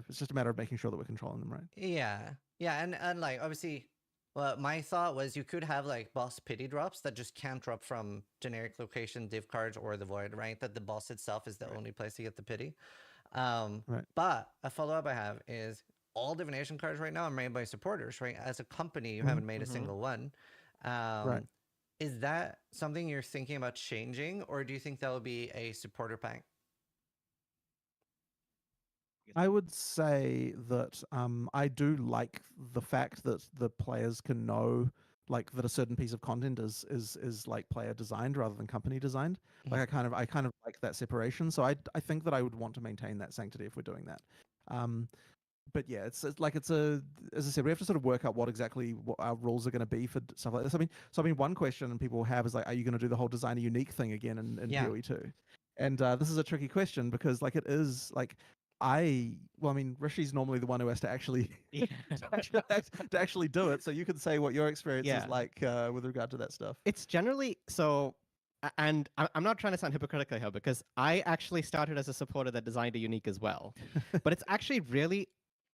it's just a matter of making sure that we're controlling them right. Yeah. Yeah, and like obviously, well, my thought was you could have like boss pity drops that just can't drop from generic location div cards or the void, right? That the boss itself is the only place to get the pity. Right. But a follow up I have is all divination cards right now are made by supporters, right? As a company, you haven't made a single one. Right. Is that something you're thinking about changing, or do you think that will be a supporter pack? I would say that I do like the fact that the players can know like that a certain piece of content is like player designed rather than company designed. Like I kind of like that separation. So I think that I would want to maintain that sanctity if we're doing that. But yeah, it's like as I said, we have to sort of work out what our rules are going to be for stuff like this. I mean, one question people have is like, are you going to do the whole design a unique thing again in Yeah. PoE2? And this is a tricky question because like it is like I mean, Rishi's normally the one who has to actually Yeah. to actually do it. So you can say what your experience Yeah. is like with regard to that stuff. It's generally so, and I'm not trying to sound hypocritical here because I actually started as a supporter that designed a unique as well, but it's actually really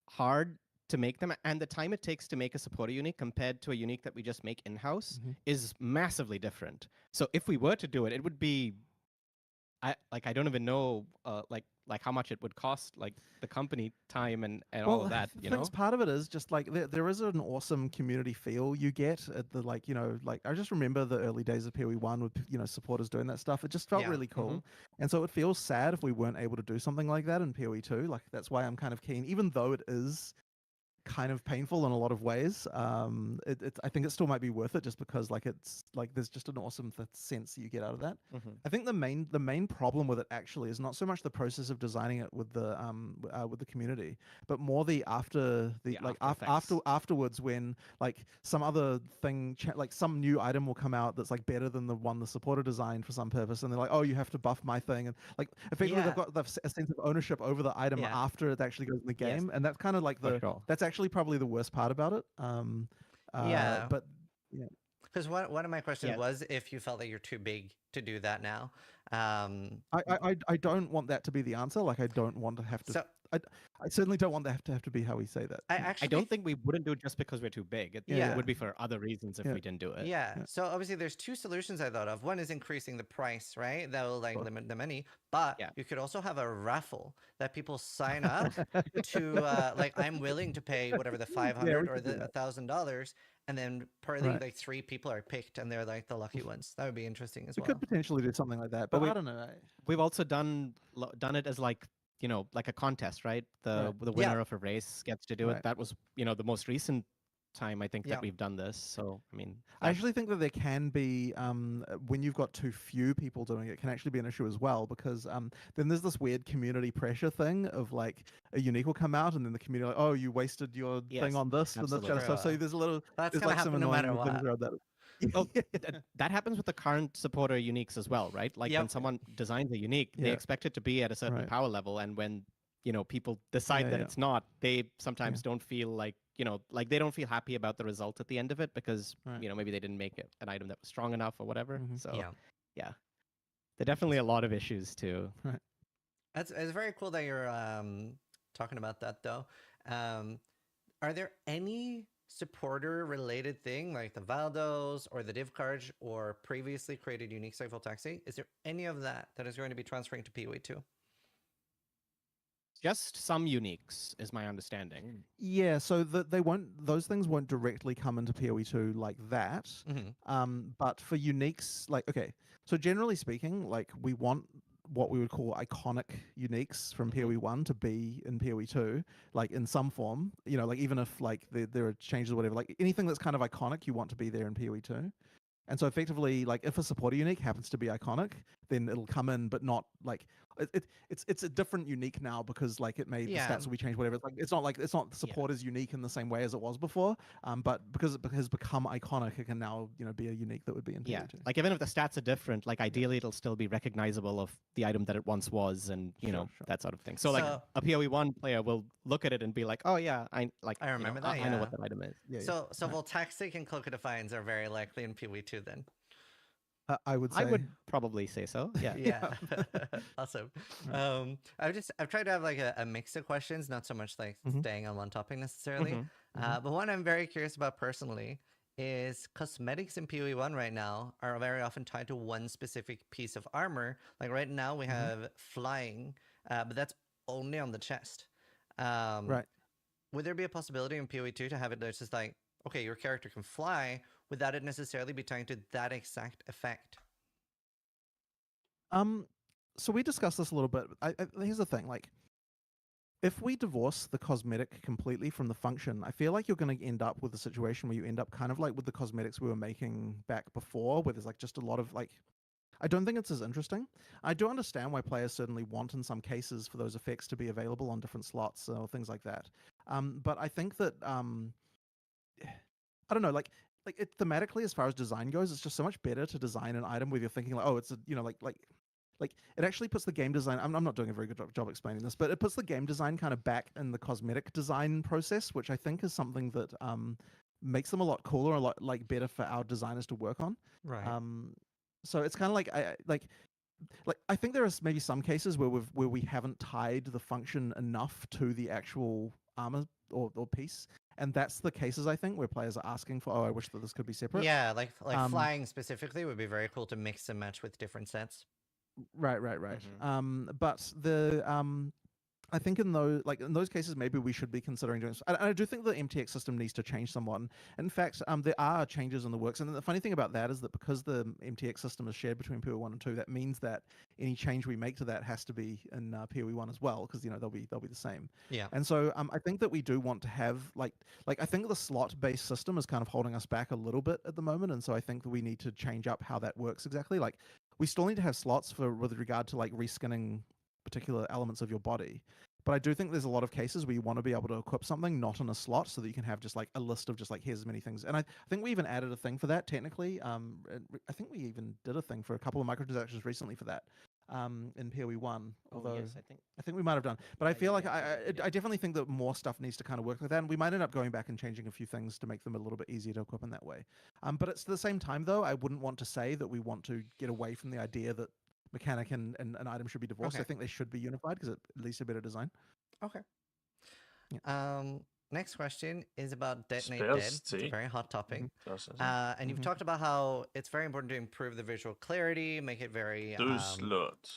hard to make them, and the time it takes to make a supporter unique compared to a unique that we just make in-house is massively different. So if we were to do it, it would be, I don't even know like how much it would cost, like the company time and all of that, you know. Part of it is just like there is an awesome community feel you get at the like I just remember the early days of PoE1 with supporters doing that stuff. It just felt Yeah. really cool, and so it feels sad if we weren't able to do something like that in PoE2. Like that's why I'm kind of keen, even though it is kind of painful in a lot of ways. I think it still might be worth it just because like it's like there's just an awesome sense that you get out of that. I think the main problem with it actually is not so much the process of designing it with the community, but more the afterwards when like some other thing like some new item will come out that's like better than the one the supporter designed for some purpose, and they're like, oh, you have to buff my thing, and like effectively they've got a sense of ownership over the item after it actually goes in the game, and that's kind of like that's actually probably the worst part about it. Yeah. But yeah. Because one of my questions was if you felt that you're too big to do that now. I don't want that to be the answer. Like I don't want to have to. So I certainly don't want that to have to be how we say that. I Yeah. actually I don't think we wouldn't do it just because we're too big. It Yeah. would be for other reasons if Yeah. we didn't do it. Yeah. Yeah. So obviously there's two solutions I thought of. One is increasing the price, right? That will like Sure. limit the money. But Yeah. you could also have a raffle that people sign up to like I'm willing to pay whatever the $500 we or could do the that. $1,000, and then per league Right. like 3 people are picked and they're like the lucky ones. That would be interesting as We well. could potentially do something like that, But but we- I don't know. We've also done it as like, you know, like a contest, right? The Right. winner Yeah. of a race gets to do Right. it. That was, you know, the most recent time I think Yeah. that we've done this. So I mean, I actually think that there can be when you've got too few people doing it, can actually be an issue as well because then there's this weird community pressure thing of like a unique will come out and then the community like, oh, you wasted your Yes, thing on this and this kind of stuff. So absolutely. there's a little That's there's gonna like some happen no annoying matter things what. around that. Oh, that happens with the current supporter uniques as well, right? Like when Yep. someone designs a unique, they Yeah. expect it to be at a certain Right. power level, and when, you know, people decide Yeah, that yeah. it's not, they sometimes don't feel like, you know, like they don't feel happy about the result at the end of it because, Right. you know, maybe they didn't make it an item that was strong enough or whatever. Mhm. So Yeah. yeah, there are definitely a lot of issues too. It's very cool that you're talking about that though. Are there any supporter related thing like the Valdos or the div cards or previously created unique cycle taxi? Is there any of that that is going to be transferring to PoE 2? Just some uniques is my understanding. Yeah, so those things won't directly come into PoE2 like that. Mm-hmm. But for uniques, like okay, so generally speaking, like we want what we would call iconic uniques from PoE1 to be in PoE2, like in some form. You know, like even if like there are changes or whatever, like anything that's kind of iconic, you want to be there in PoE2. And so effectively, like if a supporter unique happens to be iconic, then it'll come in, but not like it's a different unique now because like it made Yeah. the stats will be changed, whatever. It's not the supporters unique in the same way as it was before. But because it has become iconic, it can now be a unique that would be in Yeah, PoE2. like even if the stats are different, like ideally it'll still be recognizable of the item that it once was, and you know Sure. that sort of thing. So like So- a PoE1 player will look at it and be like, oh yeah, I remember that, I know what yeah. that item is. Yeah, So right. Voltaxic and Cloak of Defiance are very likely in PoE 2 then. I would say I would probably say so. Yeah. Yeah. Awesome. I've tried to have like a mix of questions, not so much like Mhm. staying on one topic necessarily. Mhm. But one I'm very curious about personally is cosmetics in PoE1 right now are very often tied to one specific piece of armor. Like right now we have flying, but that's only on the chest. Right. Would there be a possibility in PoE2 to have it that's just like, okay, your character can fly without it necessarily be tied to that exact effect? So we discussed this a little bit. Here's the thing, like, if we divorce the cosmetic completely from the function, I feel like you're going to end up with a situation where you end up kind of like with the cosmetics we were making back before, where there's like just a lot of like, I don't think it's as interesting. I do understand why players certainly want in some cases for those effects to be available on different slots or things like that. But I think that I don't know, like it thematically as far as design goes, it's just so much better to design an item where you're thinking like, oh, it's a, like it actually puts the game design. I'm not doing a very good job explaining this, but it puts the game design kind of back in the cosmetic design process, which I think is something that makes them a lot cooler, a lot like better for our designers to work on. Right. So it's kind of like I think there is maybe some cases where we haven't tied the function enough to the actual armor or piece, and that's the cases I think where players are asking for. Oh, I wish that this could be separate. Yeah, like flying specifically would be very cool to mix and match with different sets. Right. But the I think in those cases, maybe we should be considering doing. I do think the MTX system needs to change somewhat. In fact, there are changes in the works, and the funny thing about that is that because the MTX system is shared between PoE 1 and 2, that means that any change we make to that has to be in PoE 1 as well, because they'll be the same. Yeah. And so I think that we do want to have like I think the slot-based system is kind of holding us back a little bit at the moment, and so I think that we need to change up how that works exactly. Like we still need to have slots with regard to like reskinning particular elements of your body. But I do think there's a lot of cases where you want to be able to equip something not in a slot so that you can have just like a list of just like here's as many things. And I think we even added a thing for that technically. I think we even did a thing for a couple of microtransactions recently for that in PoE1. Although yes, I think we might have done. But I feel like I definitely think that more stuff needs to kind of work like that. And we might end up going back and changing a few things to make them a little bit easier to equip in that way. But it's at the same time though, I wouldn't want to say that we want to get away from the idea that mechanic and an item should be divorced. Okay. I think they should be unified because it at least a better design. Okay. Yeah. Next question is about Detonate Spells, Dead. It's a see. very hot topic. Das ist And you've talked about how it's very important to improve the visual clarity, make it very Slot.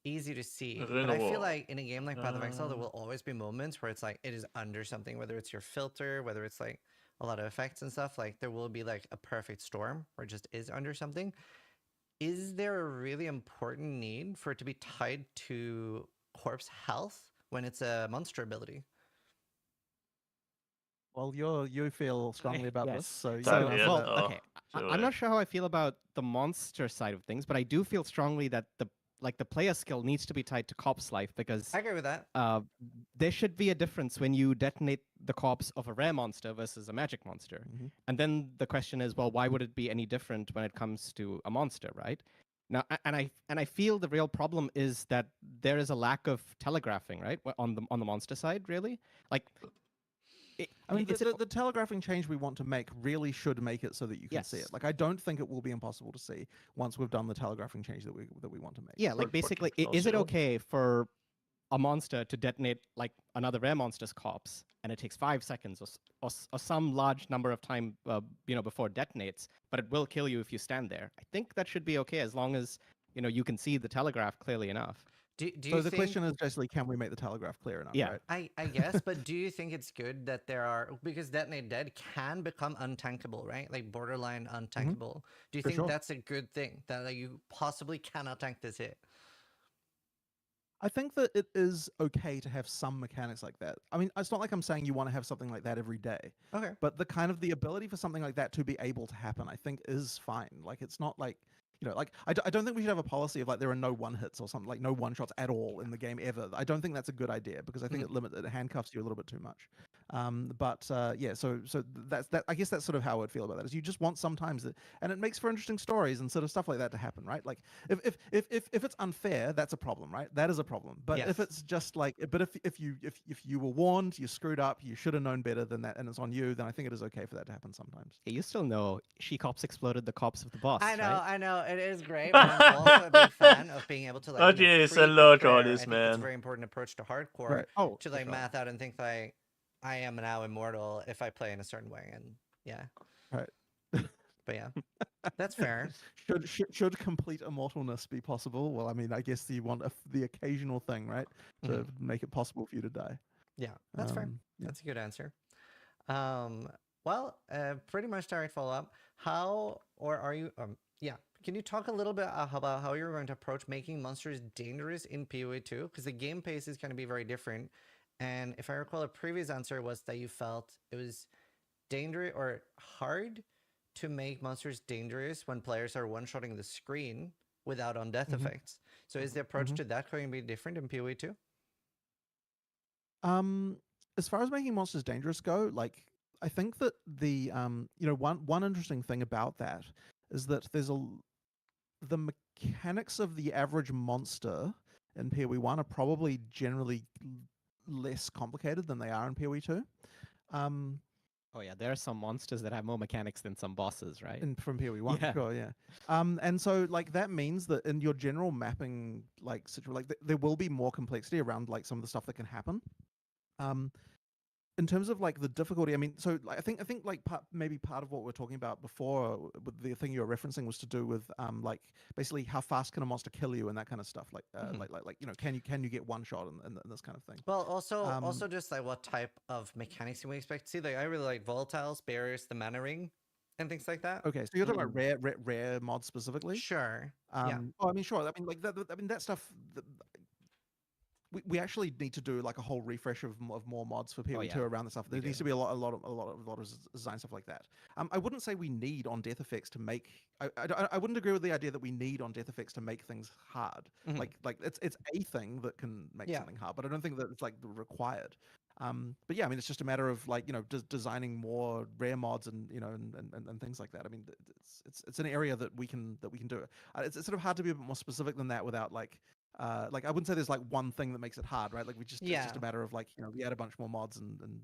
easy to see. But I feel Renewal. like in a game like Path of Exile, there will always be moments where it's like it is under something, whether it's your filter, whether it's like a lot of effects and stuff. Like there will be like a perfect storm where it just is under something. Is there a really important need for it to be tied to corpse health when it's a monster ability? Well, you feel strongly about this, Yes. so you So, can yeah, answer well, that. uh, okay. so, I'm not sure how I feel about the monster side of things, but I do feel strongly that the player skill needs to be tied to corpse life because I agree with that. there should be a difference when you detonate the corpse of a rare monster versus a magic monster. And then the question is, well, why would it be any different when it comes to a monster, right? Now, and I feel the real problem is that there is a lack of telegraphing, right, on the monster side, really. Like, I mean, the telegraphing change we want to make really should make it so that you can see it. Yes. Like, I don't think it will be impossible to see once we've done the telegraphing change that we want to make. Yeah, like Good basically, point. is it Also- okay for a monster to detonate like another rare monster's corpse, and it takes 5 seconds or some large number of time, before it detonates, but it will kill you if you stand there? I think that should be okay as long as you can see the telegraph clearly enough. Do So you the think, question is basically, can we make the telegraph clear enough? Yeah. Right? I guess, but do you think it's good that there are, because Detonate Dead can become untankable, right? Like borderline untankable. Do you For think sure. that's a good thing that like, you possibly cannot tank this hit? I think that it is okay to have some mechanics like that. I mean, it's not like I'm saying you want to have something like that every day, Okay. but the ability for something like that to be able to happen, I think, is fine. Like, it's not like, like I don't think we should have a policy of like there are no one hits or something, like no one shots at all in the game ever. I don't think that's a good idea because I think it handcuffs you a little bit too much. Yeah, so that's that. I guess that's sort of how I would feel about that. Is you just want sometimes that, and it makes for interesting stories and sort of stuff like that to happen, right? Like if it's unfair, that's a problem, right? That is a problem. But Yes. if it's just like, but if you were warned, you screwed up, you should have known better than that, and it's on you, then I think it is okay for that to happen sometimes. Yeah, you still know she cops exploded the corpse of the boss. I know, right? I know. It is great. But I'm also a big fan of being able to like. Oh, jeez, I love all this, I think it's man. a very important approach to hardcore Right. Oh, to for like sure. math out and think like I am now immortal if I play in a certain way, and yeah. Right. But yeah, that's fair. Should complete immortalness be possible? Well, I mean, I guess you want the occasional thing, right, to make it possible for you to die. Yeah, that's fair. Yeah. That's a good answer. Pretty much direct follow up. How or are you? Yeah. Can you talk a little bit about how you're going to approach making monsters dangerous in PoE 2? Because the game pace is going to be very different. And if I recall, a previous answer was that you felt it was dangerous or hard to make monsters dangerous when players are one-shotting the screen without on-death effects. So is the approach to that going to be different in PoE 2? As far as making monsters dangerous go, like I think that the one interesting thing about that is that the mechanics of the average monster in PoE 1 are probably generally less complicated than they are in PoE 2. Oh yeah, there are some monsters that have more mechanics than some bosses, right? From PoE 1, Yeah. sure, yeah. And so like that means that in your general mapping, like there will be more complexity around like some of the stuff that can happen. In terms of like the difficulty, I mean, so like, I think like maybe part of what we're talking about before with the thing you were referencing was to do with like basically how fast can a monster kill you and that kind of stuff. Like can you get one shot and this kind of thing. Well, also just like what type of mechanics can we expect to see? Like I really like volatiles, barriers, the mana ring, and things like that. Okay, so you're talking about rare mods specifically. Sure. Yeah. Oh, I mean, sure. I mean, like that. I mean, that stuff. We actually need to do like a whole refresh of more mods for PoE 2 around the stuff. There needs to be a lot of design stuff like that. I wouldn't say we need on death effects to make. I wouldn't agree with the idea that we need on death effects to make things hard. Like it's a thing that can make something hard, but I don't think that it's like required. But yeah, I mean, it's just a matter of like designing more rare mods and and things like that. I mean, it's an area that we can do. It's sort of hard to be a bit more specific than that without like I wouldn't say there's like one thing that makes it hard, right? Like it's just a matter of like we add a bunch more mods and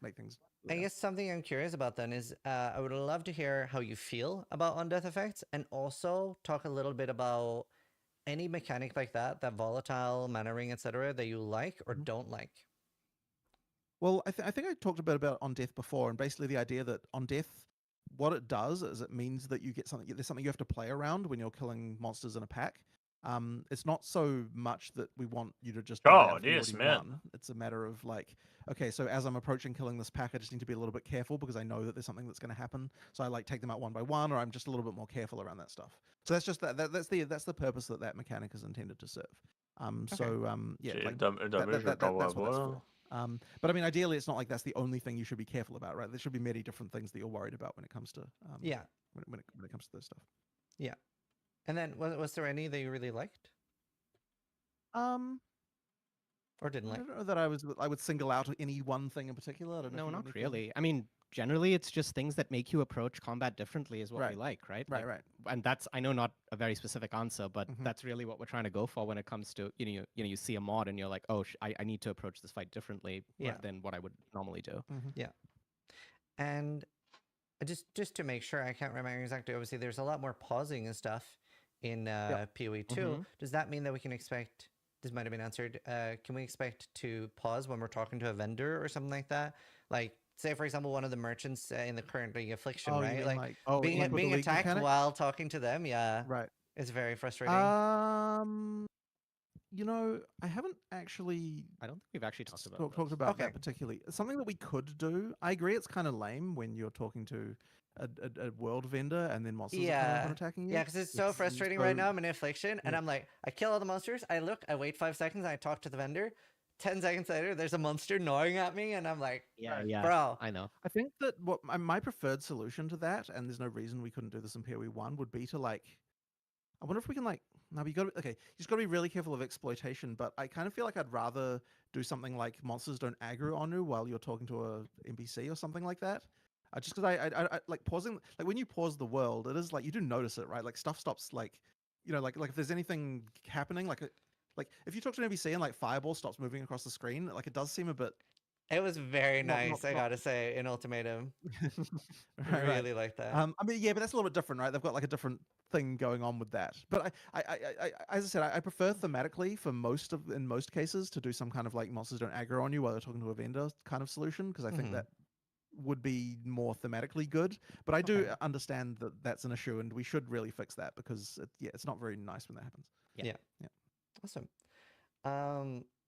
make things. I guess something I'm curious about then is I would love to hear how you feel about on-death effects, and also talk a little bit about any mechanic like that, that volatile mana ring, etc., that you like or don't like? Well, I think I talked a bit about On Death before, and basically the idea that On Death, what it does is it means that you get something. There's something you have to play around when you're killing monsters in a pack. It's not so much that we want you to just do that God, if you yes, already man. won. It's a matter of like, okay, so as I'm approaching killing this pack, I just need to be a little bit careful because I know that there's something that's going to happen. So I like take them out one by one, or I'm just a little bit more careful around that stuff. So that's just that's the purpose that that mechanic is intended to serve. Yeah, Okay, like damage that's what that's for. But I mean, ideally, it's not like that's the only thing you should be careful about, right? There should be many different things that you're worried about when it comes to Yeah. when it comes to this stuff. Yeah. And then was there any that you really liked or didn't I like? don't know that I would single out any one thing in particular. I don't know. No, if you not have anything- really. I mean, generally, it's just things that make you approach combat differently is what we Right. like, right? Right, Like, right. and that's, I know, not a very specific answer, but Mhm. that's really what we're trying to go for when it comes to you see a mod and you're like, oh, I need to approach this fight differently Yeah. than what I would normally do. And just to make sure, I can't remember exactly. Obviously, there's a lot more pausing and stuff in PoE 2. Mhm. Does that mean that we can expect? This might have been answered. Can we expect to pause when we're talking to a vendor or something like that? Like, say for example, one of the merchants in the current League Affliction, Oh, you right? mean Like oh, being with the being league attacked mechanic? while talking to them. Yeah, Right. it's very frustrating. You know, I haven't actually I don't think we've actually talked about talked this. about Okay. that particularly. Something that we could do. I agree, it's kind of lame when you're talking to a world vendor and then monsters are coming up Yeah. and attacking you. Yeah, because it's so It's frustrating right so- now. I'm in Affliction, and yeah. I'm like, I kill all the monsters. I look, I wait 5 seconds, I talk to the vendor. 10 seconds later, there's a monster gnawing at me, and I'm like, Yeah, Right. yeah, bro. I know. I think that what my preferred solution to that, and there's no reason we couldn't do this in PoE 1, would be to like. I wonder if we can like. No, but you got to okay. You just got to be really careful of exploitation. But I kind of feel like I'd rather do something like monsters don't aggro on you while you're talking to a NPC or something like that. Just because I like pausing, like when you pause the world, it is like you do notice it, right? Like stuff stops, like like if there's anything happening, like if you talk to an NPC and like fireball stops moving across the screen, like it does seem a bit. It was very Not- nice, not- I not- gotta say, in Ultimatum. right, right. Really like that. I mean, yeah, but that's a little bit different, right? They've got like a different thing going on with that. But I as I said, I prefer thematically for in most cases to do some kind of like monsters don't aggro on you while you're talking to a vendor kind of solution because I think Mhm. that would be more thematically good. But I do Okay. understand that that's an issue, and we should really fix that because it's not very nice when that happens. Awesome.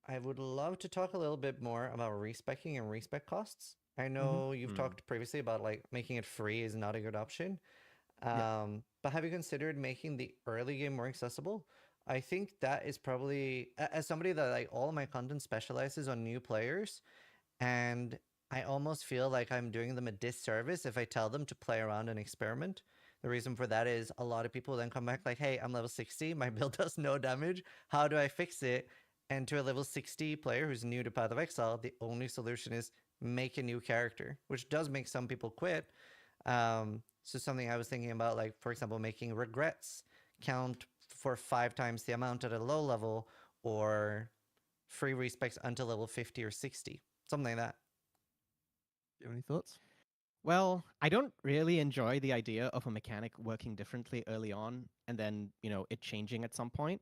I would love to talk a little bit more about respecking and respec costs. I know you've talked previously about like making it free is not a good option. But have you considered making the early game more accessible? I think that is probably, as somebody that like all of my content specializes on new players, and I almost feel like I'm doing them a disservice if I tell them to play around and experiment. The reason for that is a lot of people then come back like, hey, I'm level 60, my build does no damage. How do I fix it? And to a level 60 player who's new to Path of Exile, the only solution is make a new character, which does make some people quit. So something I was thinking about, like, for example, making regrets count for 5 times the amount at a low level, or free respecs until level 50 or 60. Something like that. Do you have any thoughts? Well, I don't really enjoy the idea of a mechanic working differently early on and then, it changing at some point.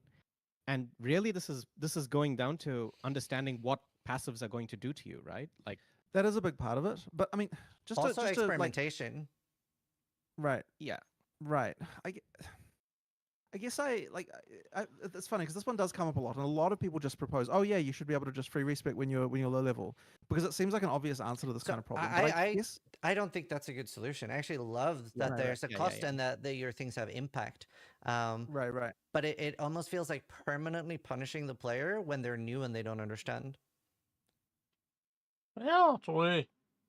And really this is going down to understanding what passives are going to do to you, right? Like That is a big part of it. But I mean, just Also to like, experimentation. right. yeah. Right. I guess it's funny because this one does come up a lot, and a lot of people just propose, "Oh yeah, you should be able to just free respec when you're low level," because it seems like an obvious answer to this So kind of problem. But I guess I don't think that's a good solution. I actually love that Right, there's a Yeah, yeah, cost yeah. and that your things have impact. right. But it almost feels like permanently punishing the player when they're new and they don't understand. Ja, tror jeg.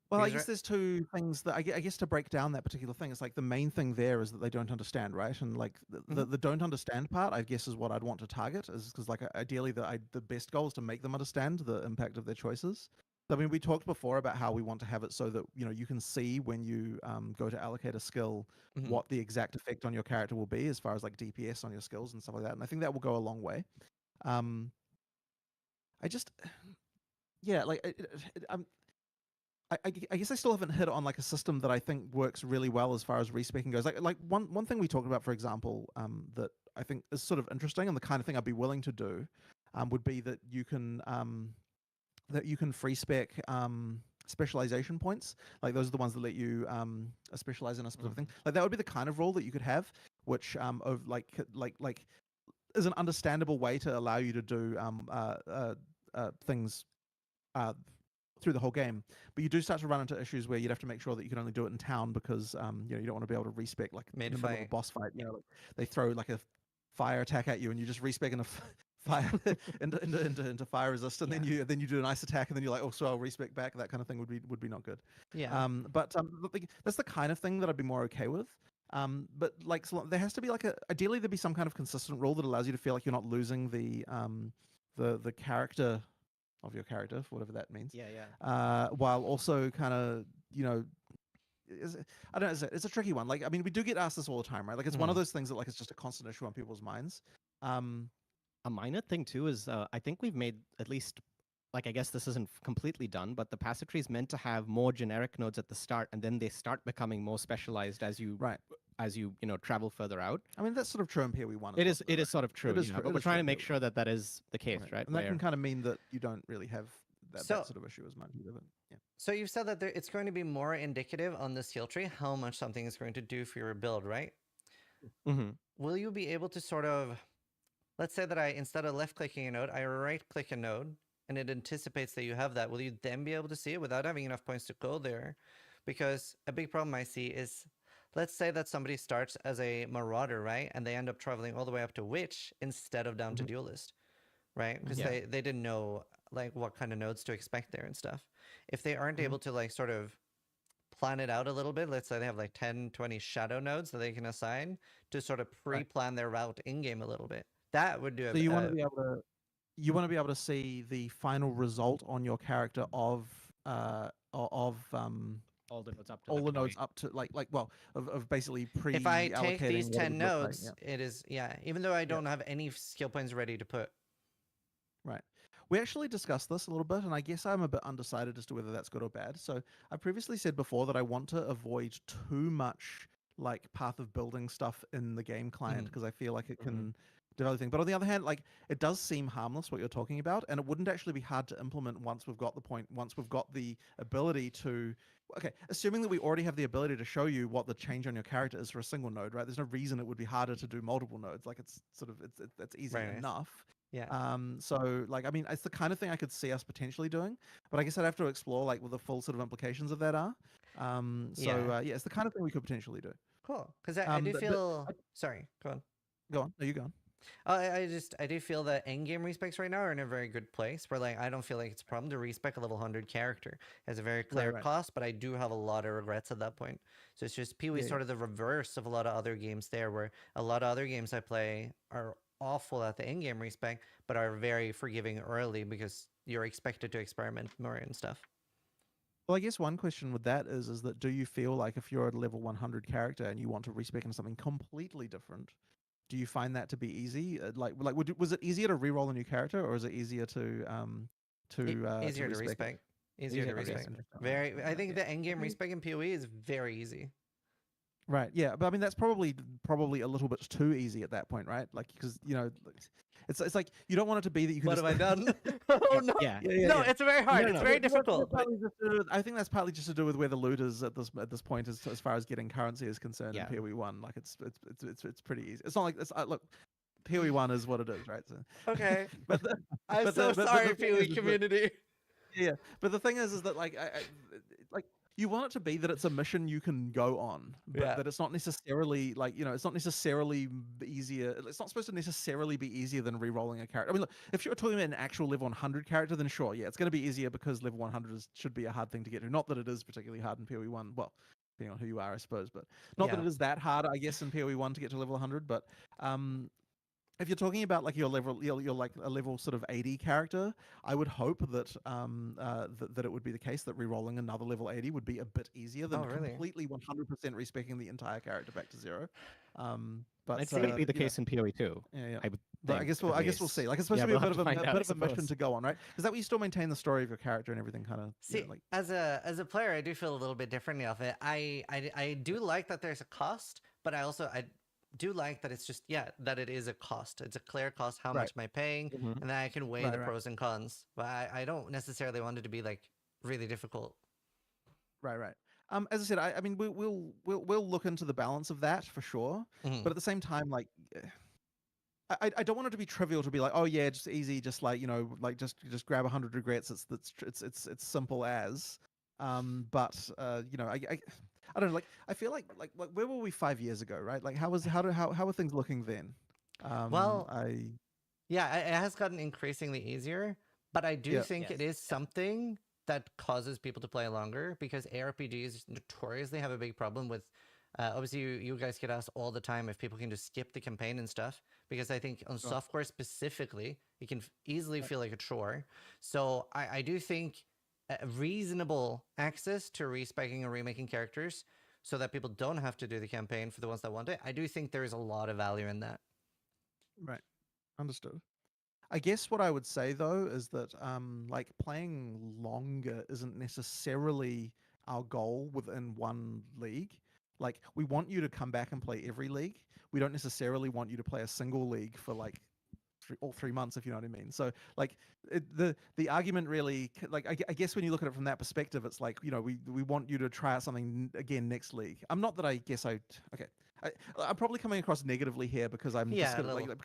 Well, I Because guess there's two things that I guess to break down that particular thing, it's like the main thing there is that they don't understand, right? And like the don't understand part, I guess, is what I'd want to target, is because like ideally the best goal is to make them understand the impact of their choices. I mean, we talked before about how we want to have it so that you can see when you go to allocate a skill Mhm. what the exact effect on your character will be as far as like DPS on your skills and stuff like that. And I think that will go a long way. I just yeah, like I guess I still haven't hit on like a system that I think works really well as far as respecing goes. Like one thing we talked about, for example, that I think is sort of interesting, and the kind of thing I'd be willing to do, would be that you can free spec specialization points. Like those are the ones that let you specialize in a specific thing. Like that would be the kind of rule that you could have, which of like is an understandable way to allow you to do things through the whole game. But you do start to run into issues where you'd have to make sure that you can only do it in town because you don't want to be able to respec like in the middle of a Mid-fight. boss fight. Like, they throw like a fire attack at you and you just respec in a fire into fire resist, and then you do an ice attack, and then you're like, oh, so I'll respec back. That kind of thing would be not good. Yeah. But that's the kind of thing that I'd be more okay with. But like, so there has to be like ideally there'd be some kind of consistent rule that allows you to feel like you're not losing the character of your character, whatever that means. Yeah. While also kind of, I don't know, it's a tricky one. Like, I mean, we do get asked this all the time, right? Like, it's one of those things that like it's just a constant issue on people's minds. A minor thing too is I think we've made at least, like, I guess this isn't completely done, but the passage tree is meant to have more generic nodes at the start, and then they start becoming more specialized as you travel further out. I mean, that's sort of true in PoE1. It is sort of true. It is but true. we're trying to make sure that is the case, right? And that can kind of mean that you don't really have that sort of issue as much either. But yeah. So you've said that it's going to be more indicative on the skill tree how much something is going to do for your build, right? Mm-hmm. Will you be able to sort of, let's say that instead of left-clicking a node, I right-click a node, and it anticipates that you have that. Will you then be able to see it without having enough points to go there? Because a big problem I see is, let's say that somebody starts as a marauder, right? And they end up traveling all the way up to witch instead of down to duelist, right? Because they didn't know like what kind of nodes to expect there and stuff. If they aren't able to like sort of plan it out a little bit, let's say they have like 10, 20 shadow nodes that they can assign to sort of pre-plan their route in-game a little bit. That would do So you want to be able to see the final result on your character of all the nodes up to all the nodes up to of basically if I take these what it 10 would look like, nodes, it is even though I don't have any skill points ready to put. Right. We actually discussed this a little bit, and I guess I'm a bit undecided as to whether that's good or bad. So I previously said before that I want to avoid too much like path of building stuff in the game client because I feel like it can develop things. But on the other hand, like it does seem harmless what you're talking about, and it wouldn't actually be hard to implement once we've got the ability to. Okay, assuming that we already have the ability to show you what the change on your character is for a single node, right? There's no reason it would be harder to do multiple nodes. Like it's sort of it's easy enough. Yeah. So like, I mean, it's the kind of thing I could see us potentially doing, but I guess I'd have to explore like what the full sort of implications of that are. It's the kind of thing we could potentially do. Cool. Because I do feel. Sorry, go on. Go on. No, you go on. I do feel that endgame respecs right now are in a very good place where like I don't feel like it's a problem to respec a level 100 character. It has a very clear cost, but I do have a lot of regrets at that point. So it's just PoE sort of the reverse of a lot of other games there, where a lot of other games I play are awful at the in-game respec, but are very forgiving early because you're expected to experiment more and stuff. Well, I guess one question with that is that do you feel like if you're at a level 100 character and you want to respec into something completely different, do you find that to be easy? Was it easier to re-roll a new character, or is it easier to easier to respec? Easier to respec. I think the end game respec in PoE is very easy. Right. Yeah, but I mean that's probably a little bit too easy at that point, right? Like because it's like you don't want it to be that you can. What have I done? Oh no! Yeah. No, it's very hard. It's very difficult. I think that's partly just to do with where the loot is at this point, as far as getting currency is concerned in PoE1. Like it's pretty easy. It's not like this. Look, PoE1 is what it is, right? So. Okay. I'm so sorry, PoE community. Yeah, but the thing is that like you want it to be that it's a mission you can go on, but that it's not necessarily it's not necessarily easier. It's not supposed to necessarily be easier than re-rolling a character. I mean, look, if you're talking about an actual level 100 character, then sure, it's going to be easier because level 100 should be a hard thing to get to. Not that it is particularly hard in PoE1. Well, depending on who you are, I suppose, but not that it is that hard, I guess, in PoE1 to get to level 100. But if you're talking about like you're like a level sort of 80 character, I would hope that that it would be the case that re-rolling another level 80 would be a bit easier than completely 100% respecing the entire character back to 0. But it's going to be the case in PoE too. Yeah. I guess we'll see. Like it's supposed to be a bit of a mission to go on, right? Is that way you still maintain the story of your character and everything, kind of. See, as a player, I do feel a little bit differently of it. I do like that there's a cost, but I do like that it's just that it is a cost. It's a clear cost. How Right. much am I paying? Mhm. And then I can weigh Right, the right. pros and cons. But I don't necessarily want it to be like really difficult. Right. As I said, I mean, we'll look into the balance of that for sure. Mhm. But at the same time, like, I don't want it to be trivial to be like, oh yeah, just easy, just like like just grab 100 regrets. It's simple as. But I don't know. Like, I feel like where were we 5 years ago, right? Like, how are things looking then? Well, I yeah, it has gotten increasingly easier, but I do Yeah. think it is something that causes people to play longer because ARPGs notoriously have a big problem with. Obviously, you guys get asked all the time if people can just skip the campaign and stuff because I think on Sure. software specifically, it can easily feel like a chore. So I do think reasonable access to respecking and remaking characters so that people don't have to do the campaign for the ones that want it. I do think there is a lot of value in that. Right. Understood. I guess what I would say though is that like playing longer isn't necessarily our goal within one league. Like we want you to come back and play every league. We don't necessarily want you to play a single league for like all 3 months, if you know what I mean. So like the argument really like I guess when you look at it from that perspective, it's like we want you to try out something again next league. I'm not that I guess I okay. I'm probably coming across negatively here because I'm just Yeah, a gonna little.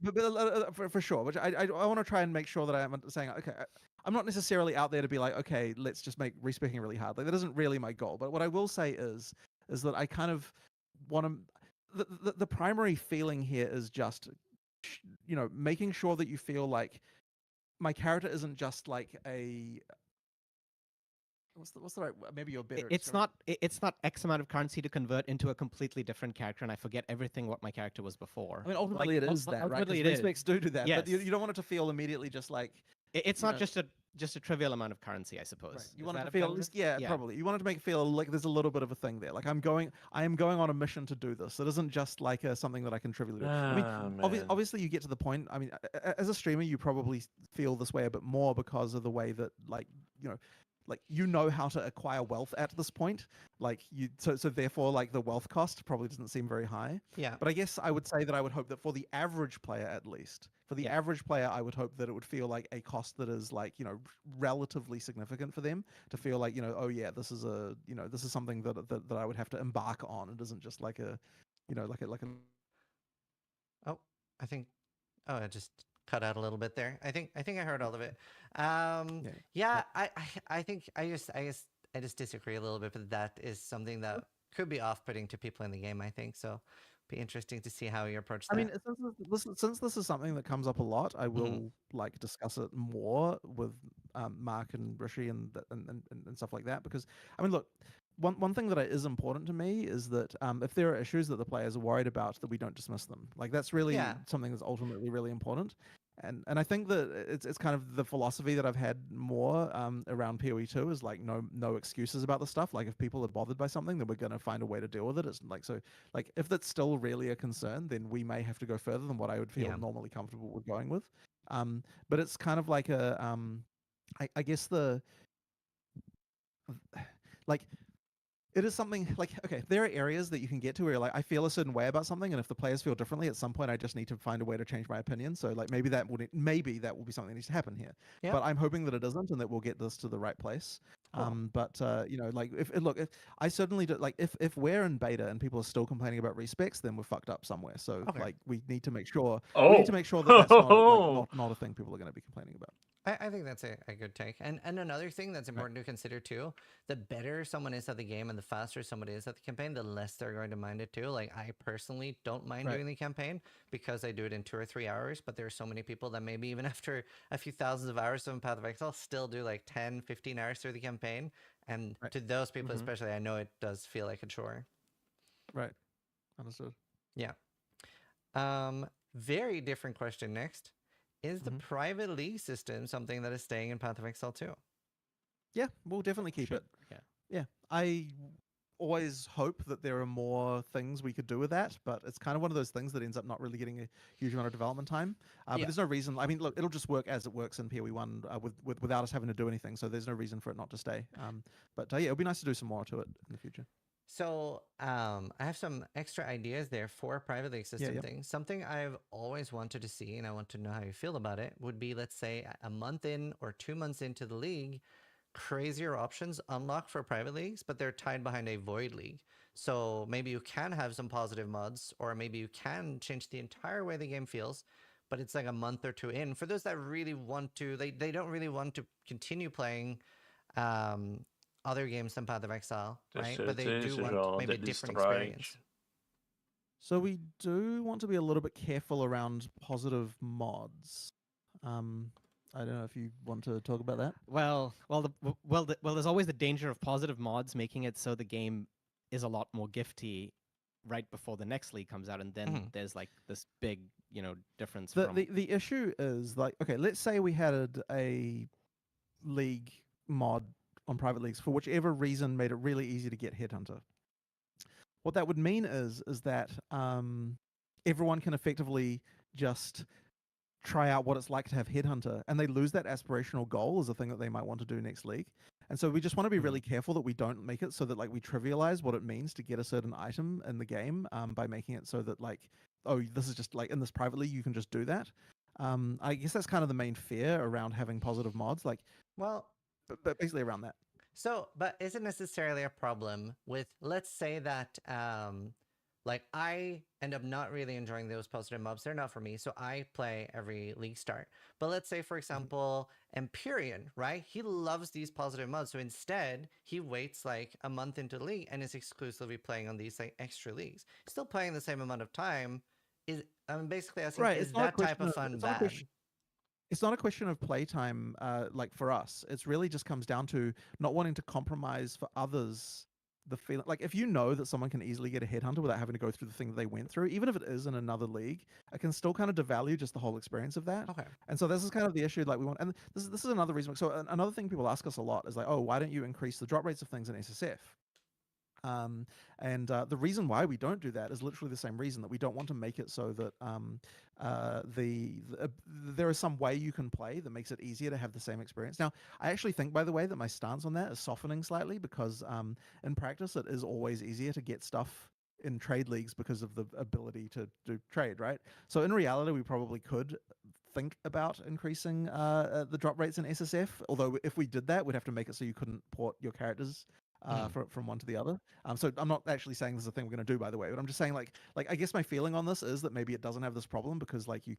but for sure, which I want to try and make sure that I'm saying okay. I'm not necessarily out there to be like okay, let's just make respecking really hard. Like that isn't really my goal. But what I will say is that I kind of want to. The primary feeling here is just making sure that you feel like my character isn't just like a what's the right maybe you're better at It's describing not it's not X amount of currency to convert into a completely different character, and I forget everything what my character was before. I mean ultimately it is that right ultimately because it is. respects do that but Yes. you don't want it to feel immediately just like It's you not know, just a trivial amount of currency, I suppose. right. You Is want it that to a feel fair at least word? probably you want it to make it feel like there's a little bit of a thing there like I am going on a mission to do this. It isn't just like something that I can trivially do. I mean Man. obviously you get to the point. I mean as a streamer you probably feel this way a bit more because of the way that like how to acquire wealth at this point like so therefore like the wealth cost probably doesn't seem very high. Yeah. But I guess I would say that I would hope that for the average player at least for the average player I would hope that it would feel like a cost that is like relatively significant for them to feel like oh yeah this is this is something that I would have to embark on. It isn't just like a like a Oh, I think. Oh, I just cut out a little bit there. I think I heard all of it. Yeah, I think I just disagree a little bit, but that is something that could be off-putting to people in the game. I think so. Be interesting to see how you approach that. I mean, since this is something that comes up a lot, I will like discuss it more with Mark and Rishi and stuff like that. Because I mean, look, one thing that is important to me is that if there are issues that the players are worried about, that we don't dismiss them. Like that's really Yeah. something that's ultimately really important. And I think that it's kind of the philosophy that I've had more around PoE2 is like no excuses about the stuff. Like if people are bothered by something, then we're going to find a way to deal with it. It's like so like if that's still really a concern, then we may have to go further than what I would feel normally comfortable with going with. But it's kind of like I guess like it is something like okay there are areas that you can get to where like I feel a certain way about something and if the players feel differently at some point I just need to find a way to change my opinion. So like maybe that will be something that needs to happen here. But I'm hoping that it doesn't and that we'll get this to the right place. But like if I certainly do like if we're in beta and people are still complaining about respecs, then we're fucked up somewhere. So like we need to make sure that that's not a thing people are going to be complaining about. I think that's a good take. And another thing that's important to consider too, the better someone is at the game and the faster someone is at the campaign, the less they're going to mind it too. Like I personally don't mind doing the campaign because I do it in 2 or 3 hours, but there are so many people that maybe even after a few thousands of hours of Path of Exile still do like 10, 15 hours through the campaign. And to those people especially, I know it does feel like a chore. Right. Understood. Yeah. Very different question next. Is the private league system something that is staying in Path of Exile 2? Yeah, we'll definitely keep it. Yeah. I always hope that there are more things we could do with that, but it's kind of one of those things that ends up not really getting a huge amount of development time. But there's no reason. I mean, look, it'll just work as it works in PoE1 without us having to do anything. So there's no reason for it not to stay. But yeah, it'll be nice to do some more to it in the future. So I have some extra ideas there for a private league system yeah. thing. Something I've always wanted to see, and I want to know how you feel about it, would be, let's say, a month in or 2 months into the league, crazier options unlocked for private leagues, but they're tied behind a void league. So maybe you can have some positive mods, or maybe you can change the entire way the game feels, but it's like a month or two in. For those that really want to, they don't really want to continue playing um, other games than Path of Exile, right? But they do C'est want genre maybe a Deadly different Strike. experience. So we do want to be a little bit careful around positive mods. I don't know if you want to talk about that. Well, there's always the danger of positive mods making it so the game is a lot more gifty right before the next league comes out, and then there's like this big, difference from. The issue is like, okay, let's say we had a league mod on private leagues for whichever reason made it really easy to get Headhunter. What that would mean is that everyone can effectively just try out what it's like to have Headhunter, and they lose that aspirational goal as a thing that they might want to do next league. And so we just want to be really careful that we don't make it so that like we trivialize what it means to get a certain item in the game by making it so that like, oh, this is just like in this private league you can just do that. I guess that's kind of the main fear around having positive mods, like, Well, but basically around that. so, but isn't necessarily a problem with, let's say that, like I end up not really enjoying those positive mobs. They're not for me. So I play every league start. But let's say, for example, Empyrean, right? He loves these positive mobs. So instead, he waits like a month into the league and is exclusively playing on these like extra leagues. Still playing the same amount of time. I'm basically asking, Right, is that type of fun bad? It's not a question of playtime, like for us. It's really just comes down to not wanting to compromise for others the feeling. Like if you know that someone can easily get a headhunter without having to go through the thing that they went through, even if it is in another league, it can still kind of devalue just the whole experience of that. Okay. And so this is kind of the issue. Like we want, and this is another reason. So another thing people ask us a lot is like, oh, why don't you increase the drop rates of things in SSF? The reason why we don't do that is literally the same reason, that we don't want to make it so that there is some way you can play that makes it easier to have the same experience. Now, I actually think, by the way, that my stance on that is softening slightly because in practice it is always easier to get stuff in trade leagues because of the ability to do trade, right? So in reality, we probably could think about increasing the drop rates in SSF. Although if we did that, we'd have to make it so you couldn't port your characters from one to the other. So I'm not actually saying this is a thing we're going to do, by the way, but I'm just saying like I guess my feeling on this is that maybe it doesn't have this problem because like you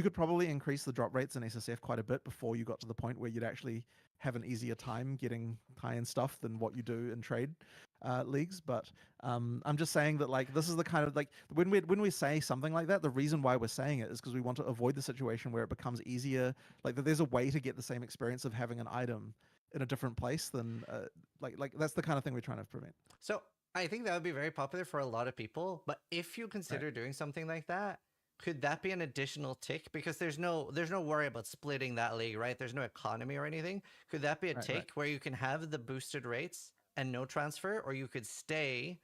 could probably increase the drop rates in SSF quite a bit before you got to the point where you'd actually have an easier time getting tie-in stuff than what you do in trade leagues. But I'm just saying that like this is the kind of like when we say something like that, the reason why we're saying it is because we want to avoid the situation where it becomes easier, like that there's a way to get the same experience of having an item in a different place than like that's the kind of thing we're trying to prevent. So I think that would be very popular for a lot of people. But if you consider doing something like that, could that be an additional tick? Because there's no worry about splitting that league, right? There's no economy or anything. Could that be a tick where you can have the boosted rates and no transfer, or you could stay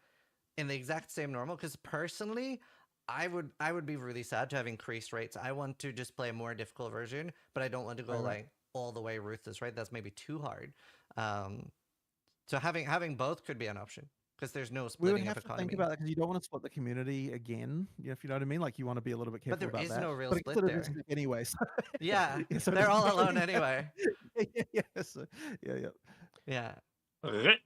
in the exact same normal? Because personally, I would be really sad to have increased rates. I want to just play a more difficult version, but I don't want to go like all the way ruthless, right? That's maybe too hard. So having both could be an option because there's no We would splitting have of to economy. think about that because you don't want to split the community again. If you know what I mean, like you want to be a little bit But careful there about is that. no real But split there. Anyway. So Yeah, so they're all alone anyway. yeah. Yeah. It's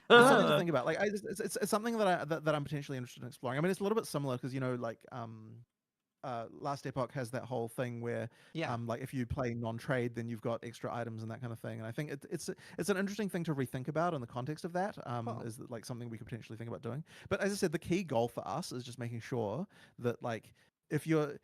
something to think about. Like it's something that I'm potentially interested in exploring. I mean, it's a little bit similar because like Last Epoch has that whole thing where like if you play non-trade, then you've got extra items and that kind of thing. And I think it's an interesting thing to rethink about in the context of that. Is that like something we could potentially think about doing. But as I said, the key goal for us is just making sure that like if you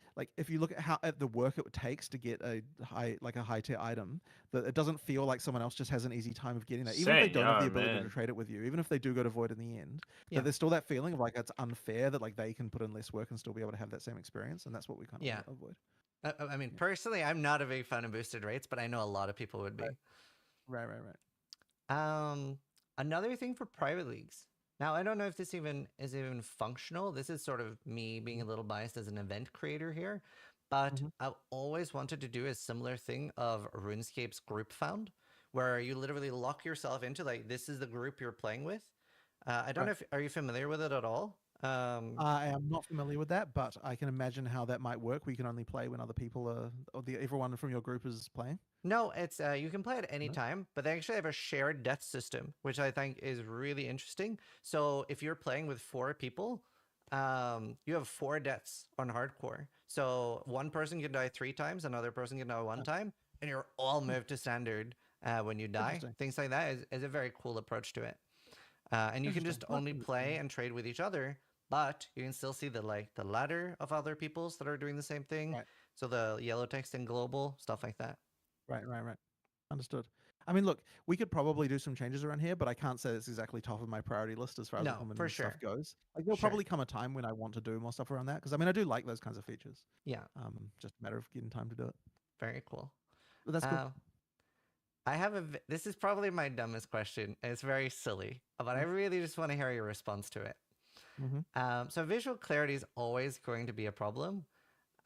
look at the work it takes to get a high tier item, that it doesn't feel like someone else just has an easy time of getting that, even if they don't have the ability to trade it with you, even if they do go to Void in the end, that there's still that feeling of like it's unfair that like they can put in less work and still be able to have that same experience, and that's what we kind of want to avoid. I mean, personally, I'm not a big fan of boosted rates, but I know a lot of people would be. Right. Another thing for private leagues. Now, I don't know if this is even functional. This is sort of me being a little biased as an event creator here, but I've always wanted to do a similar thing of RuneScape's group found, where you literally lock yourself into like, this is the group you're playing with. I don't know Right. if are you familiar with it at all? I am not familiar with that, but I can imagine how that might work. We can only play when other people are, or everyone from your group is playing. No, it's you can play at any No? time, but they actually have a shared death system, which I think is really interesting. So if you're playing with 4 people, you have 4 deaths on hardcore. So one person can die 3 times, another person can die one Oh, time, and you're all hmm, moved to standard when you die. interesting. Things like that is a very cool approach to it. And you can Interesting. just Well, only play and trade with each other, but you can still see the ladder of other peoples that are doing the same thing. right, So the yellow text in global stuff like that. right. Understood. I mean, look, we could probably do some changes around here, but I can't say it's exactly top of my priority list as far as No, for implementing stuff sure. goes. Like, there'll Sure. probably come a time when I want to do more stuff around that because I mean, I do like those kinds of features. Yeah. Just a matter of getting time to do it. Very cool. But that's cool. Uh, I have this is probably my dumbest question. It's very silly, but I really just want to hear your response to it. Mm-hmm. So visual clarity is always going to be a problem.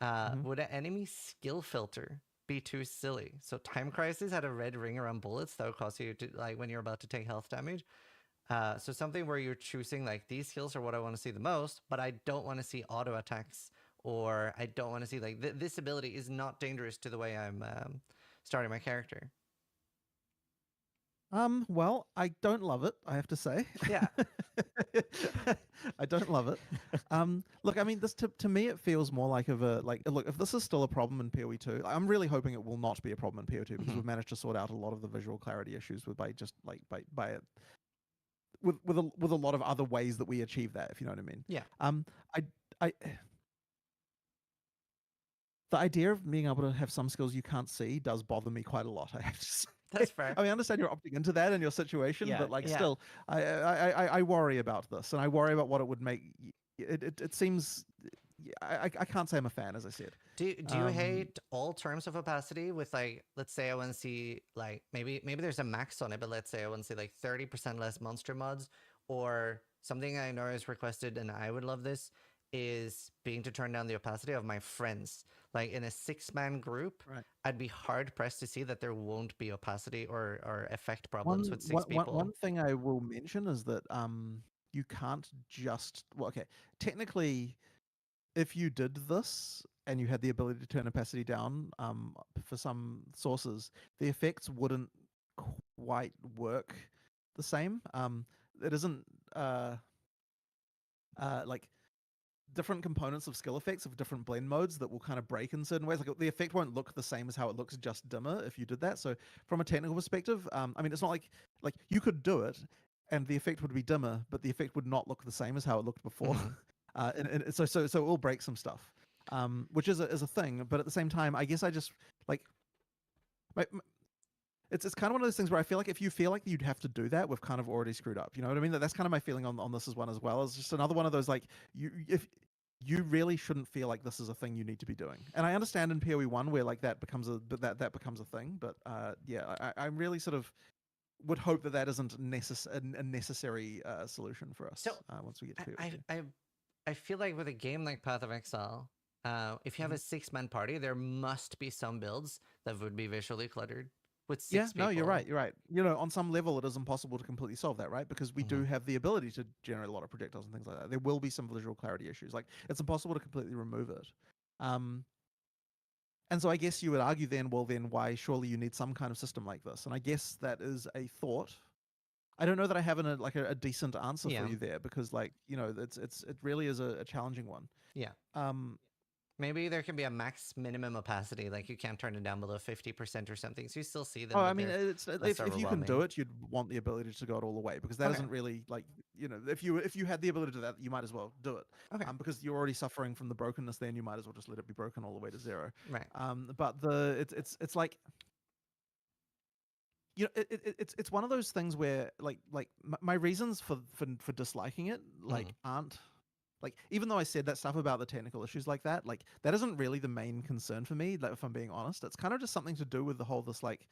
Mm-hmm. Would an enemy skill filter be too silly? So Time Crisis had a red ring around bullets that would cause you to, like, when you're about to take health damage. So something where you're choosing like these skills are what I want to see the most, but I don't want to see auto attacks, or I don't want to see like this ability is not dangerous to the way I'm starting my character. Well, I don't love it, I have to say. Yeah. I don't love it. Look, I mean, this to me it feels more like look, if this is still a problem in PoE2, I'm really hoping it will not be a problem in PoE2 because Mhm. we've managed to sort out a lot of the visual clarity issues with by just like by it with a lot of other ways that we achieve that, if you know what I mean. Yeah. I the idea of being able to have some skills you can't see does bother me quite a lot. I have to say. That's fair. I mean, I understand you're opting into that in your situation, Yeah, but like, yeah. still, I worry about this, and I worry about what it would make. It seems. I can't say I'm a fan, as I said. Do you hate all terms of opacity with like, let's say I want to see like maybe there's a max on it, but let's say I want to see like 30% less monster mods, or something I know is requested and I would love this is being to turn down the opacity of my friends. Like in a 6-man group, Right. I'd be hard pressed to see that there won't be opacity or effect problems with 6 people. One thing I will mention is that you can't just okay, technically if you did this and you had the ability to turn opacity down for some sources, the effects wouldn't quite work the same. It isn't like different components of skill effects of different blend modes that will kind of break in certain ways. Like the effect won't look the same as how it looks just dimmer if you did that. So from a technical perspective, I mean, it's not like you could do it and the effect would be dimmer, but the effect would not look the same as how it looked before. Mhm. And so it will break some stuff, which is a thing. But at the same time, I guess I just like it's kind of one of those things where I feel like if you feel like you'd have to do that, we've kind of already screwed up. You know what I mean? That's kind of my feeling on this as one as well. It's just another one of those like if you really shouldn't feel like this is a thing you need to be doing. And I understand in PoE1 where like that becomes that becomes a thing, but yeah, I really sort of would hope that isn't a necessary solution for us So once we get to I, PoE2. I I feel like with a game like Path of Exile, if you have a 6-man party, there must be some builds that would be visually cluttered with 6 Yeah, people. no, you're right. You're right. You know, on some level, it is impossible to completely solve that, right? Because we do Mhm. have the ability to generate a lot of projectiles and things like that. There will be some visual clarity issues. Like, it's impossible to completely remove it. Um, and so I guess you would argue then, well, then why surely you need some kind of system like this? And I guess that is a thought. I don't know that I have a decent answer for Yeah. you there because, like, you know, it really is a challenging one. Yeah. Um, Maybe there can be a max minimum opacity, like you can't turn it down below 50% or something. So you still see them. Oh, but I mean, they're it's less if you can do overwhelming. it, you'd want the ability to go it all the way because that Okay. not really like you know if you had the ability to do that, you might as well do it. Okay. Because you're already suffering from the brokenness, then you might as well just let it be broken all the way to zero. Right. But it's like you know it's one of those things where my reasons for disliking it like aren't like even though I said that stuff about the technical issues like that isn't really the main concern for me. Like if I'm being honest, it's kind of just something to do with the whole this like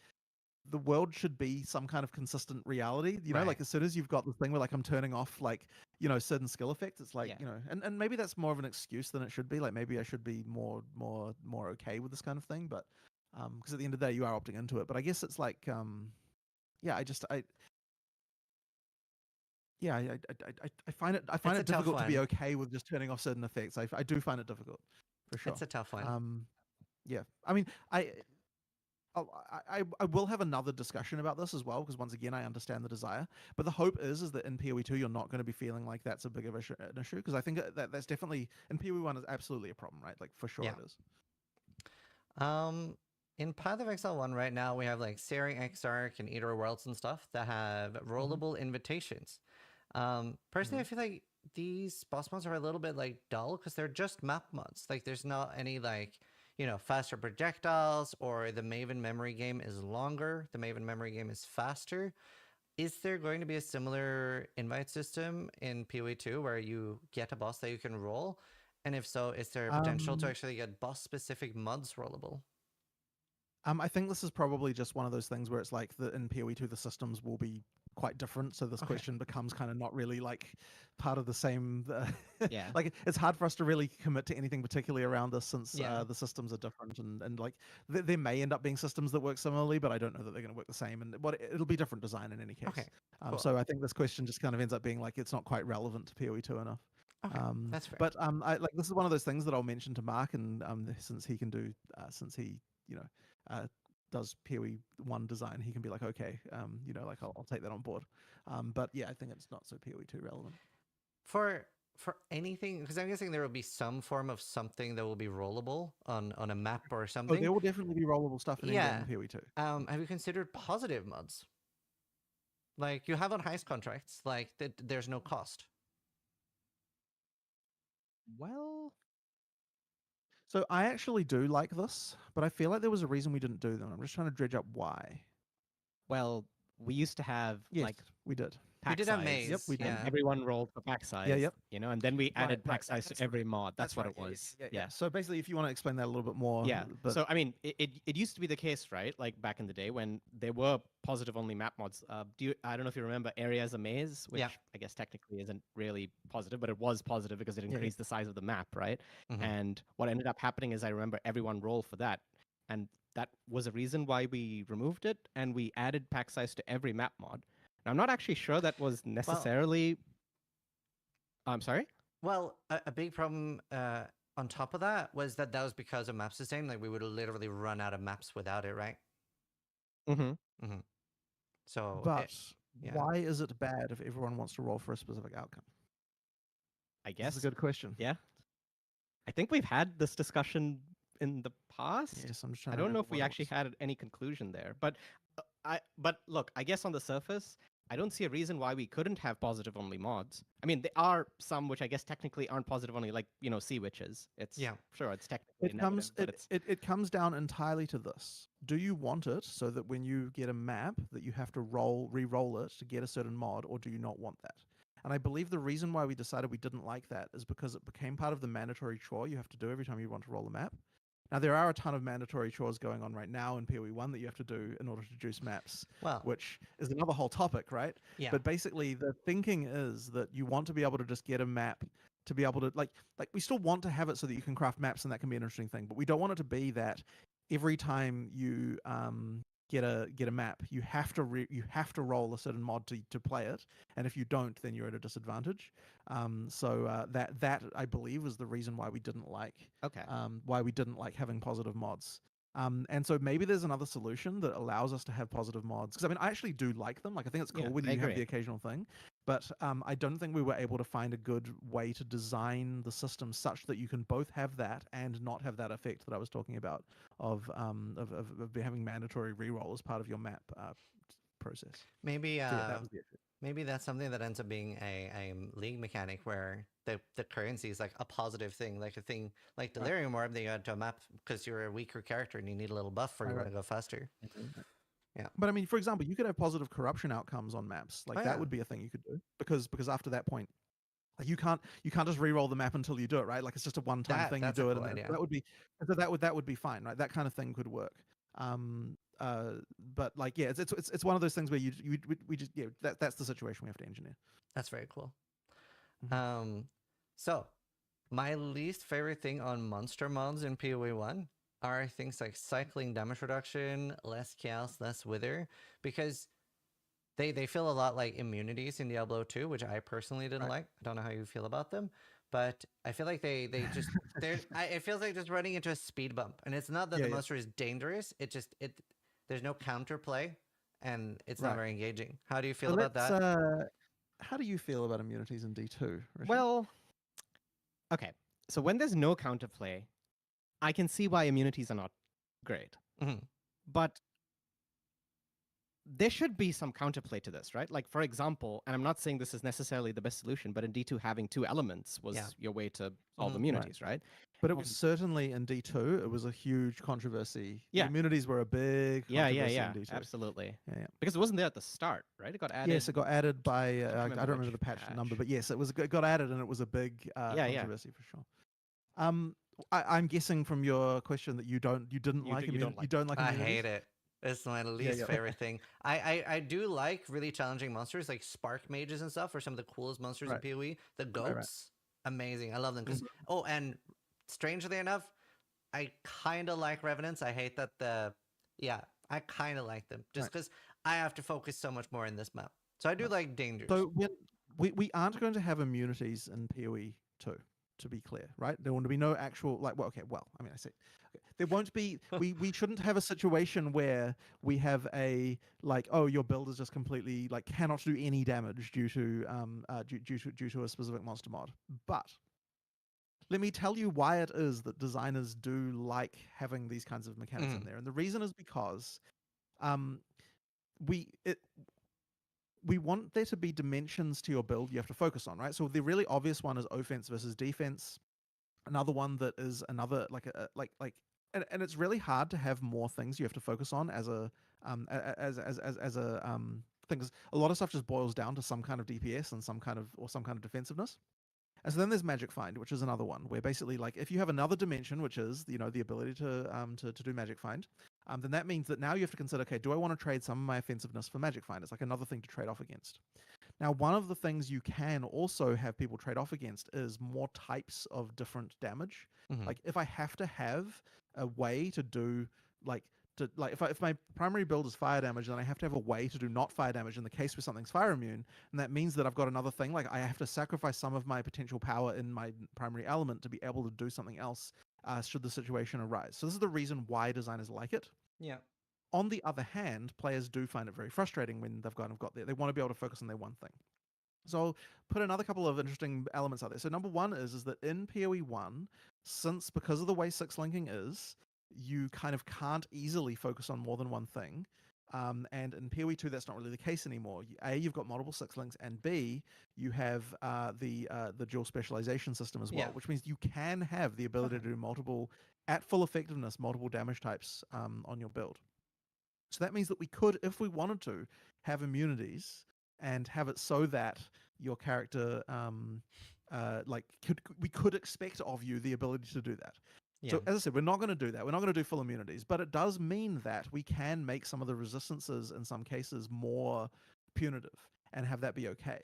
the world should be some kind of consistent reality, you know, Right. like as soon as you've got this thing where like I'm turning off like, you know, certain skill effects, it's like, Yeah. you know, and maybe that's more of an excuse than it should be. Like maybe I should be more okay with this kind of thing. But because at the end of the day you are opting into it. But I guess it's like yeah, yeah, I find it It's a tough difficult to be one. okay with just turning off certain effects. I do find it difficult, for sure. It's a tough one. Yeah. I mean, I will have another discussion about this as well, because once again I understand the desire, but the hope is that in PoE2 you're not going to be feeling like that's a big of an issue, because I think that's definitely in PoE1 is absolutely a problem, right? Like for sure Yeah. it is. In Path of Exile 1 right now, we have like Searing Exarch and Eater of Worlds and stuff that have rollable invitations. Personally, I feel like these boss mods are a little bit like dull because they're just map mods. Like there's not any like, you know, faster projectiles, or the Maven memory game is longer. The Maven memory game is faster. Is there going to be a similar invite system in PoE2 where you get a boss that you can roll? And if so, is there a potential to actually get boss specific mods rollable? I think this is probably just one of those things where it's like in PoE2 the systems will be quite different, so this question becomes kind of not really like part of the same. Yeah. Like it's hard for us to really commit to anything particularly around this, since Yeah. the systems are different, and like there may end up being systems that work similarly, but I don't know that they're going to work the same, and it'll be different design in any case. Okay, cool. So I think this question just kind of ends up being like it's not quite relevant to PoE2 enough. Okay, that's fair. But I like this is one of those things that I'll mention to Mark, and since he can do since he does PoE1 design, he can be like, okay, like I'll take that on board. But yeah, I think it's not so PoE2 relevant. For anything, because I'm guessing there will be some form of something that will be rollable on a map or Oh, something. there will definitely be rollable stuff in PoE2. Have you considered positive mods? Like you have on heist contracts, like there's no cost. Well, So I actually do like this, but I feel like there was a reason we didn't do them. I'm just trying to dredge up why. well, we used to have Yes, like we did. pack did have size. maze, Yep, we did. And yeah. everyone rolled for pack size. yep. And then we added pack size that's to every right. mod. That's what right, it was. Yeah. So basically, if you want to explain that a little bit more. Yeah. But So I mean, it used to be the case, right? Like back in the day when there were positive only map mods. I don't know if you remember Area as a Maze, which Yeah. I guess technically isn't really positive, but it was positive because it yeah. increased the size of the map, right? Mhm. And what ended up happening is I remember everyone rolled for that, and that was a reason why we removed it, and we added pack size to every map mod. Now, I'm not actually sure that was necessarily. I'm sorry. Well, a big problem on top of that was that was because of map sustain. Like we would literally run out of maps without it, right? Mm-hmm. So, but yeah. why is it bad if everyone wants to roll for a specific outcome? I guess. That's a good question. Yeah. I think we've had this discussion in the past. Yes, I'm just trying I to don't know remember if we what it actually was. had any conclusion there, but but look, I guess on the surface, I don't see a reason why we couldn't have positive only mods. I mean, there are some which I guess technically aren't positive only, like Sea Witches. It's sure it's technically It comes down entirely to this. Do you want it so that when you get a map that you have to re-roll it to get a certain mod, or do you not want that? And I believe the reason why we decided we didn't like that is because it became part of the mandatory chore you have to do every time you want to roll a map. Now, there are a ton of mandatory chores going on right now in PoE1 that you have to do in order to juice maps, which is another whole topic, right? Yeah. But basically, the thinking is that you want to be able to just get a map to be able to, like we still want to have it so that you can craft maps, and that can be an interesting thing, but we don't want it to be that every time you get a map, you have to roll a certain mod to play it, and if you don't, then you're at a disadvantage. So that I believe was the reason why we didn't like having positive mods. And so maybe there's another solution that allows us to have positive mods, because I mean I actually do like them. Like I think it's cool when you have the occasional thing, but I don't think we were able to find a good way to design the system such that you can both have that and not have that effect that I was talking about of having mandatory reroll as part of your map process. Maybe So yeah, that was the issue. maybe that's something that ends up being a league mechanic where the currency is like a positive thing, like a thing like Delirium Orb that you add to a map because you're a weaker character and you need a little buff or you want to go faster. Yeah. But I mean, for example, you could have positive corruption outcomes on maps. Like that would be a thing you could do, because after that point, like you can't just re-roll the map until you do it, right? Like it's just a one-time thing. You do it, and that would be fine, right? That kind of thing could work. But like yeah, it's one of those things where we just that's the situation we have to engineer. That's very cool. Mm-hmm. So my least favorite thing on monster mods in PoE1 are things like cycling damage reduction, less chaos, less wither, because they feel a lot like immunities in Diablo 2, which I personally didn't like. I don't know how you feel about them, but I feel like they just it feels like just running into a speed bump, and it's not that Yeah, the yeah. monster is dangerous. It there's no counterplay, and it's not Right. very engaging. How do you So feel about let's. that? How do you feel about immunities in D2, Rishi? Well, okay. So when there's no counterplay, I can see why immunities are not great. Mhm. But there should be some counterplay to this, right? Like, for example, and I'm not saying this is necessarily the best solution, but in D2, having 2 elements was Yeah. your way to solve Mhm. immunities, right? But it was certainly in D2, it was a huge controversy. The Yeah. immunities were a big Yeah, controversy yeah, in D2. absolutely. Yeah, yeah. Because it wasn't there at the start, right? It got added. Yes, it got added by, I don't remember remember which the patch number, patch. but yes, it got added and it was a big Yeah. controversy for sure. I'm guessing from your question that you didn't like you don't like you don't like I immunities? hate it. It's my least yeah. favorite thing. I do like really challenging monsters like spark mages and stuff, or some of the coolest monsters Right. in PoE. The Right. goats, amazing. I love them. Mm-hmm. Oh, and strangely enough, I kind of like revenants. I hate that I kind of like them just Right. because I have to focus so much more in this map. So I do like dangers. So we aren't going to have immunities in PoE 2, to be clear, right? There will be no actual I mean, I say okay. There won't be we shouldn't have a situation where we have a like, oh, your build is just completely like cannot do any damage due to due to a specific monster mod. But let me tell you why it is that designers do like having these kinds of mechanics in there. And the reason is because we want there to be dimensions to your build you have to focus on, right? So the really obvious one is offense versus defense. Another one that is another and it's really hard to have more things you have to focus on as a thing, 'cause a lot of stuff just boils down to some kind of DPS and some kind of defensiveness. And so then there's Magic Find, which is another one where basically, like, if you have another dimension, which is the ability to do Magic Find, then that means that now you have to consider, okay, do I want to trade some of my offensiveness for Magic Find? It's like another thing to trade off against. Now, one of the things you can also have people trade off against is more types of different damage. Like, if I have to have a way to do if my primary build is fire damage, then I have to have a way to do not fire damage in the case where something's fire immune, and that means that I've got another thing. Like, I have to sacrifice some of my potential power in my primary element to be able to do something else should the situation arise. So this is the reason why designers like it. Yeah. On the other hand, players do find it very frustrating when they've kind of got there. They want to be able to focus on their one thing. So I'll put another couple of interesting elements out there. So number one is that in PoE 1, because of the way six linking is, you kind of can't easily focus on more than one thing. And in PoE 2, that's not really the case anymore. A, you've got multiple six links, and B, you have the dual specialization system as well, which means you can have the ability to do multiple, at full effectiveness, multiple damage types on your build. So that means that we could, if we wanted to, have immunities and have it so that your character, we could expect of you the ability to do that. Yeah. So as I said, we're not going to do that. We're not going to do full immunities, but it does mean that we can make some of the resistances in some cases more punitive and have that be okay.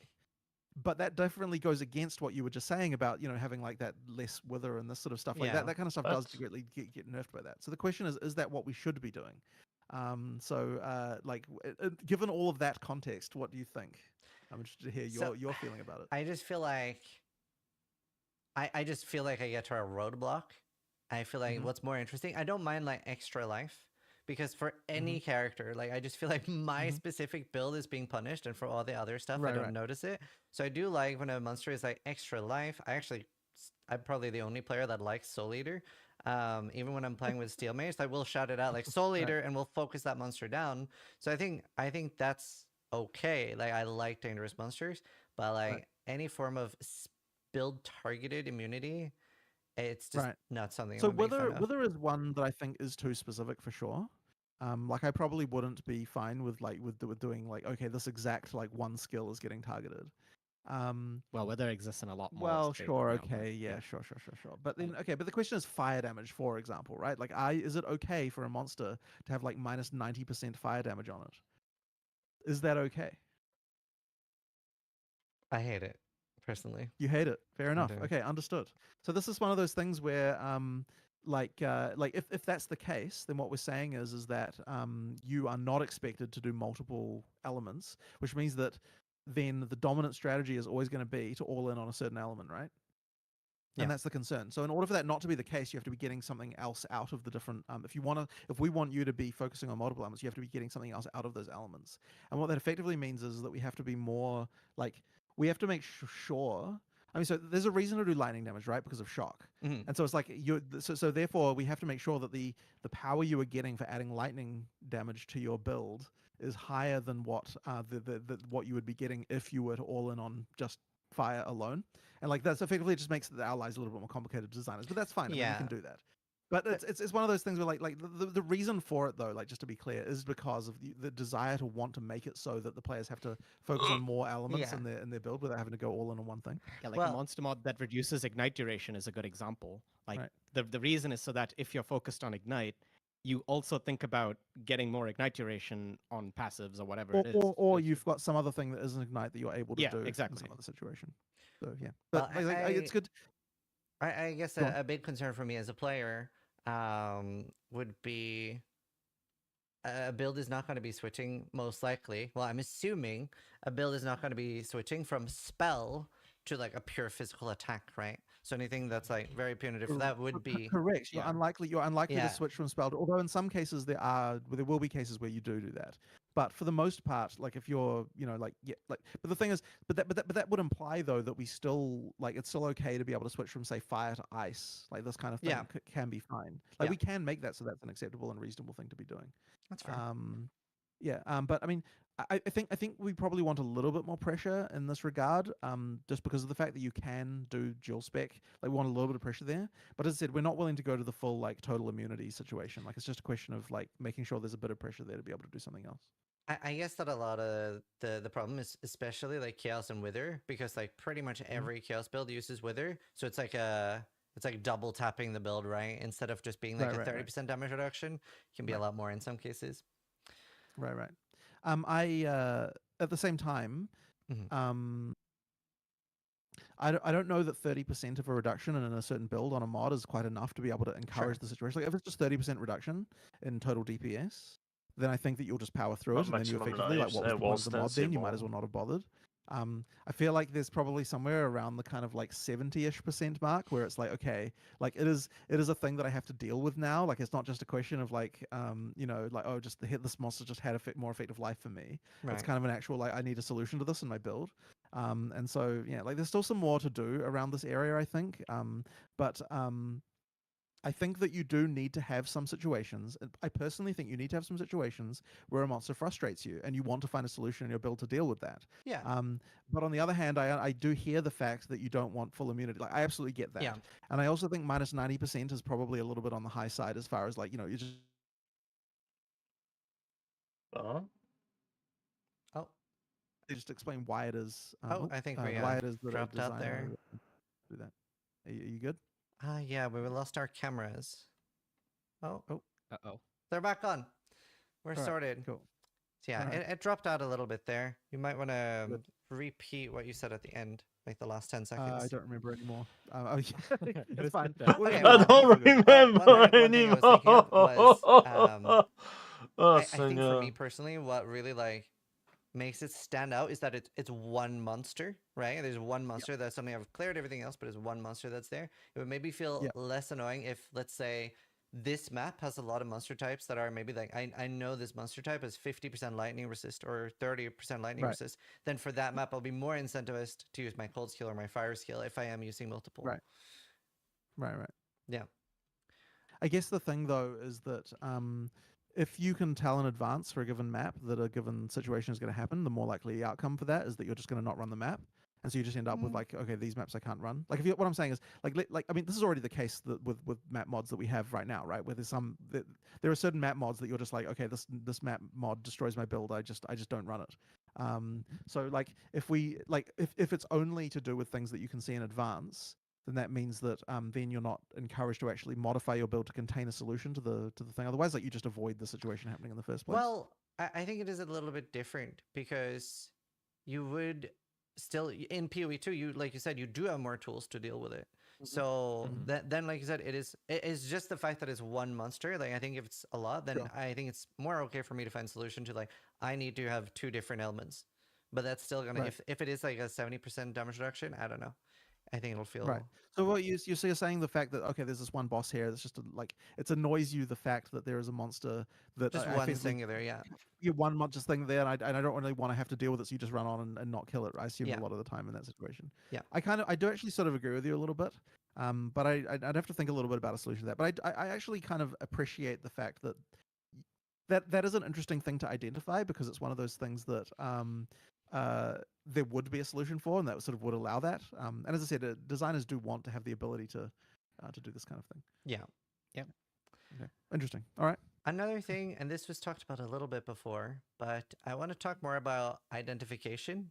But that definitely goes against what you were just saying about, having like that less wither and this sort of stuff. Like that kind of stuff does greatly get nerfed by that. So the question is that what we should be doing? Given all of that context, what do you think? I'm interested to hear your feeling about it. I just feel like I get to a roadblock. I feel like what's more interesting, I don't mind like extra life, because for any character, like I just feel like my specific build is being punished, and for all the other stuff, I don't notice it. So I do like when a monster is like extra life. I'm probably the only player that likes Soul Eater. Even when I'm playing with Steel Mage, I will shout it out like Soul Eater, and we'll focus that monster down. So I think that's okay. Like, I like dangerous monsters, but like any form of build targeted immunity, it's just not something. So wither is one that I think is too specific for sure. Like, I probably wouldn't be fine with doing like, okay, this exact like one skill is getting targeted. Well, whether exists in a lot more. Well, sure, okay, yeah, sure. But then, but the question is fire damage, for example, right? Like, is it okay for a monster to have like minus 90% fire damage on it? Is that okay? I hate it, personally. You hate it. Fair enough. Okay, understood. So this is one of those things where, if that's the case, then what we're saying is that you are not expected to do multiple elements, which means that then the dominant strategy is always going to be to all in on a certain element, right? Yeah. And that's the concern. So in order for that not to be the case, you have to be getting something else out of the different. If we want you to be focusing on multiple elements, you have to be getting something else out of those elements. And what that effectively means is that we have to be more like we have to make sure. I mean, so there's a reason to do lightning damage, right? Because of shock. Mhm. And so it's like so therefore we have to make sure that the power you are getting for adding lightning damage to your build is higher than what what you would be getting if you were to all in on just fire alone. And like that's effectively just makes the allies a little bit more complicated designers, but that's fine. I mean, Yeah. we can do that. But it's one of those things where like the reason for it though, like just to be clear, is because of the desire to want to make it so that the players have to focus on more elements Yeah. in their build without having to go all in on one thing. Yeah, like Well- a monster mod that reduces ignite duration is a good example. Like Right. the reason is so that if you're focused on ignite, you also think about getting more ignite duration on passives or whatever it is. Or you've got some other thing that isn't ignite that you're able to Yeah, do in exactly. some other situation. So yeah, but Well, it's good. I guess Go on. a big concern for me as a player would be a build is not going to be switching most likely. Well, I'm assuming a build is not going to be switching from spell to like a pure physical attack, right? So anything that's like very punitive, that would be Correct. You're yeah. unlikely. You're unlikely Yeah. to switch from spell. Although in some cases there will be cases where you do that. But for the most part, like if you're, but the thing is, but that would imply though that we still like it's still okay to be able to switch from say fire to ice, like this kind of thing Yeah. can be fine. Like Yeah. we can make that so that's an acceptable and reasonable thing to be doing. That's fair. But I mean, I think we probably want a little bit more pressure in this regard, just because of the fact that you can do dual spec. Like we want a little bit of pressure there. But as I said, we're not willing to go to the full like total immunity situation. Like it's just a question of like making sure there's a bit of pressure there to be able to do something else. I guess that a lot of the problem is especially like Chaos and Wither, because like pretty much every Chaos build uses Wither, so it's like double tapping the build, right? Instead of just being like Right, a right, 30% damage reduction, it can be a lot more in some cases. Right. I at the same time, Mhm. I don't know that 30% of a reduction in a certain build on a mod is quite enough to be able to encourage the situation. Like if it's just 30% reduction in total DPS, then I think that you'll just power through it, and then you Maximum effectively like lives, what was the point of the mod? c'est Then you might bon. as well not have bothered. I feel like there's probably somewhere around the kind of like 70-ish% mark where it's like, okay, like it is a thing that I have to deal with now. Like it's not just a question of like, like, oh, just this monster just had more effective life for me. Right. It's kind of an actual like I need a solution to this in my build. And so yeah, like there's still some more to do around this area, I think. But I think that you do need to have some situations. I personally think you need to have some situations where a monster frustrates you and you want to find a solution in your build to deal with that. Yeah. But on the other hand, I do hear the fact that you don't want full immunity. Like I absolutely get that. Yeah. And I also think minus 90% is probably a little bit on the high side as far as like, you just Uh-huh. Oh, just explain why it is. I think we why it is that dropped a out there. designer do that. Are you good? Yeah, we lost our cameras. Oh, Uh-oh. they're back on. We're All right, sorted. Cool. So yeah, Alright. it dropped out a little bit there. You might want to Good. repeat what you said at the end, like the last 10 I seconds. don't remember anymore. It's It's fine. good. Okay, I well, don't remember one thing I was thinking of was, oh, I think for Seigneur. me personally, what really like makes it stand out is that it's one monster, right? There's one monster that's something I've cleared everything else, but it's one monster that's there. It would maybe feel Yeah. less annoying if, let's say, this map has a lot of monster types that are maybe like I know this monster type has 50% lightning resist or 30% lightning Right. resist. Then for that map, I'll be more incentivized to use my cold skill or my fire skill if I am using multiple. Right. Right. Yeah. I guess the thing though is that if you can tell in advance for a given map that a given situation is going to happen, the more likely outcome for that is that you're just going to not run the map, and so you just end up with like, okay, these maps I can't run. Like what I'm saying is like I mean, this is already the case that with map mods that we have right now, right? Where there's there are certain map mods that you're just like, okay, this map mod destroys my build. I just don't run it. So like if it's only to do with things that you can see in advance, then that means that then you're not encouraged to actually modify your build to contain a solution to the thing. Otherwise, like you just avoid the situation happening in the first place. Well, I think it is a little bit different because you would still in PoE2, you like you said, you do have more tools to deal with it. So then, like you said, it is just the fact that it's one monster. Like I think if it's a lot, then Sure. I think it's more okay for me to find a solution to like I need to have 2 different elements. But that's still gonna Right. if it is like a 70% damage reduction, I don't know. I think it'll feel Right. So what you're saying the fact that okay, there's this one boss here. That's just like it annoys you the fact that there is a monster that just I one effectively singular, yeah. you one monster thing there, and I don't really want to have to deal with it. So you just run on and not kill it. I assume Yeah. a lot of the time in that situation. Yeah. I do actually sort of agree with you a little bit. But I'd have to think a little bit about a solution to that. But I actually kind of appreciate the fact that that is an interesting thing to identify because it's one of those things that there would be a solution for, and that sort of would allow that. And as I said, designers do want to have the ability to do this kind of thing. Yeah. Okay, interesting. All right. Another thing, and this was talked about a little bit before, but I want to talk more about identification.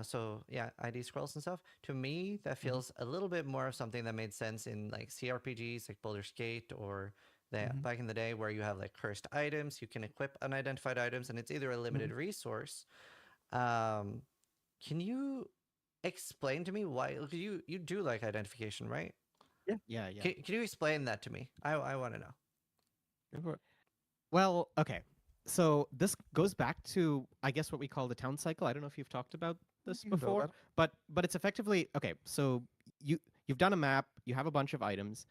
So yeah, ID scrolls and stuff. To me, that feels a little bit more of something that made sense in like CRPGs, like Baldur's Gate, or back in the day where you have like cursed items, you can equip unidentified items, and it's either a limited resource. Can you explain to me why? You do like identification, right? Yeah. Can you explain that to me? I want to know. Go for it. Well, okay. So this goes back to, I guess, what we call the town cycle. I don't know if you've talked about this You can talk before, about but it's effectively okay. So you've done a map, you have a bunch of items.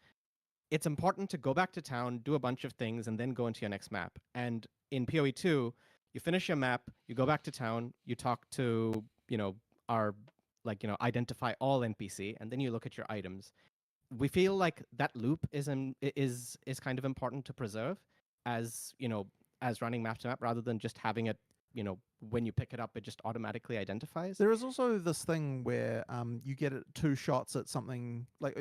It's important to go back to town, do a bunch of things, and then go into your next map. And in PoE2, you finish your map, you go back to town, you talk to our identify all NPC, and then you look at your items. We feel like that loop is kind of important to preserve as as running map to map rather than just having it when you pick it up it just automatically identifies. There is also this thing where you get 2 shots at something like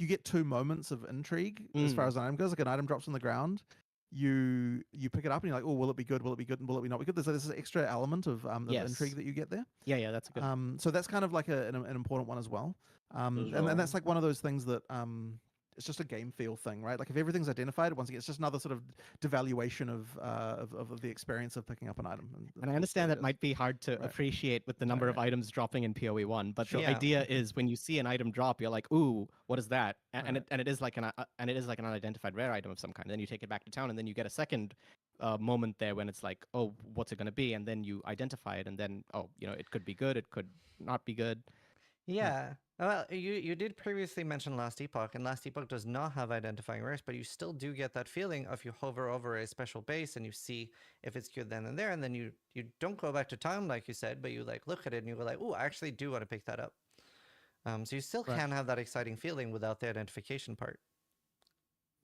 you get 2 moments of intrigue as far as an item goes. Like an item drops on the ground, you pick it up and you're like, oh, will it be good? Will it be good? And will it not be good? There's this extra element of Yes. intrigue that you get there. Yeah, that's a good. So that's kind of like an important one as well. And that's like one of those things that it's just a game feel thing, right? Like if everything's identified, once again, it's just another sort of devaluation of the experience of picking up an item. And I understand that might be hard to Right. appreciate with the number of items dropping in PoE1, but Sure. the Yeah. idea is when you see an item drop, you're like, "Ooh, what is that?" And Right. it is like an unidentified rare item of some kind. Then you take it back to town, and then you get a second moment there when it's like, "Oh, what's it going to be?" And then you identify it, and then it could be good, it could not be good. Yeah. Well, you did previously mention Last Epoch, and Last Epoch does not have identifying rares, but you still do get that feeling of you hover over a special base and you see if it's good then and there, and then you don't go back to town like you said, but you like look at it and you go like, oh, I actually do want to pick that up. So you still Right. can have that exciting feeling without the identification part.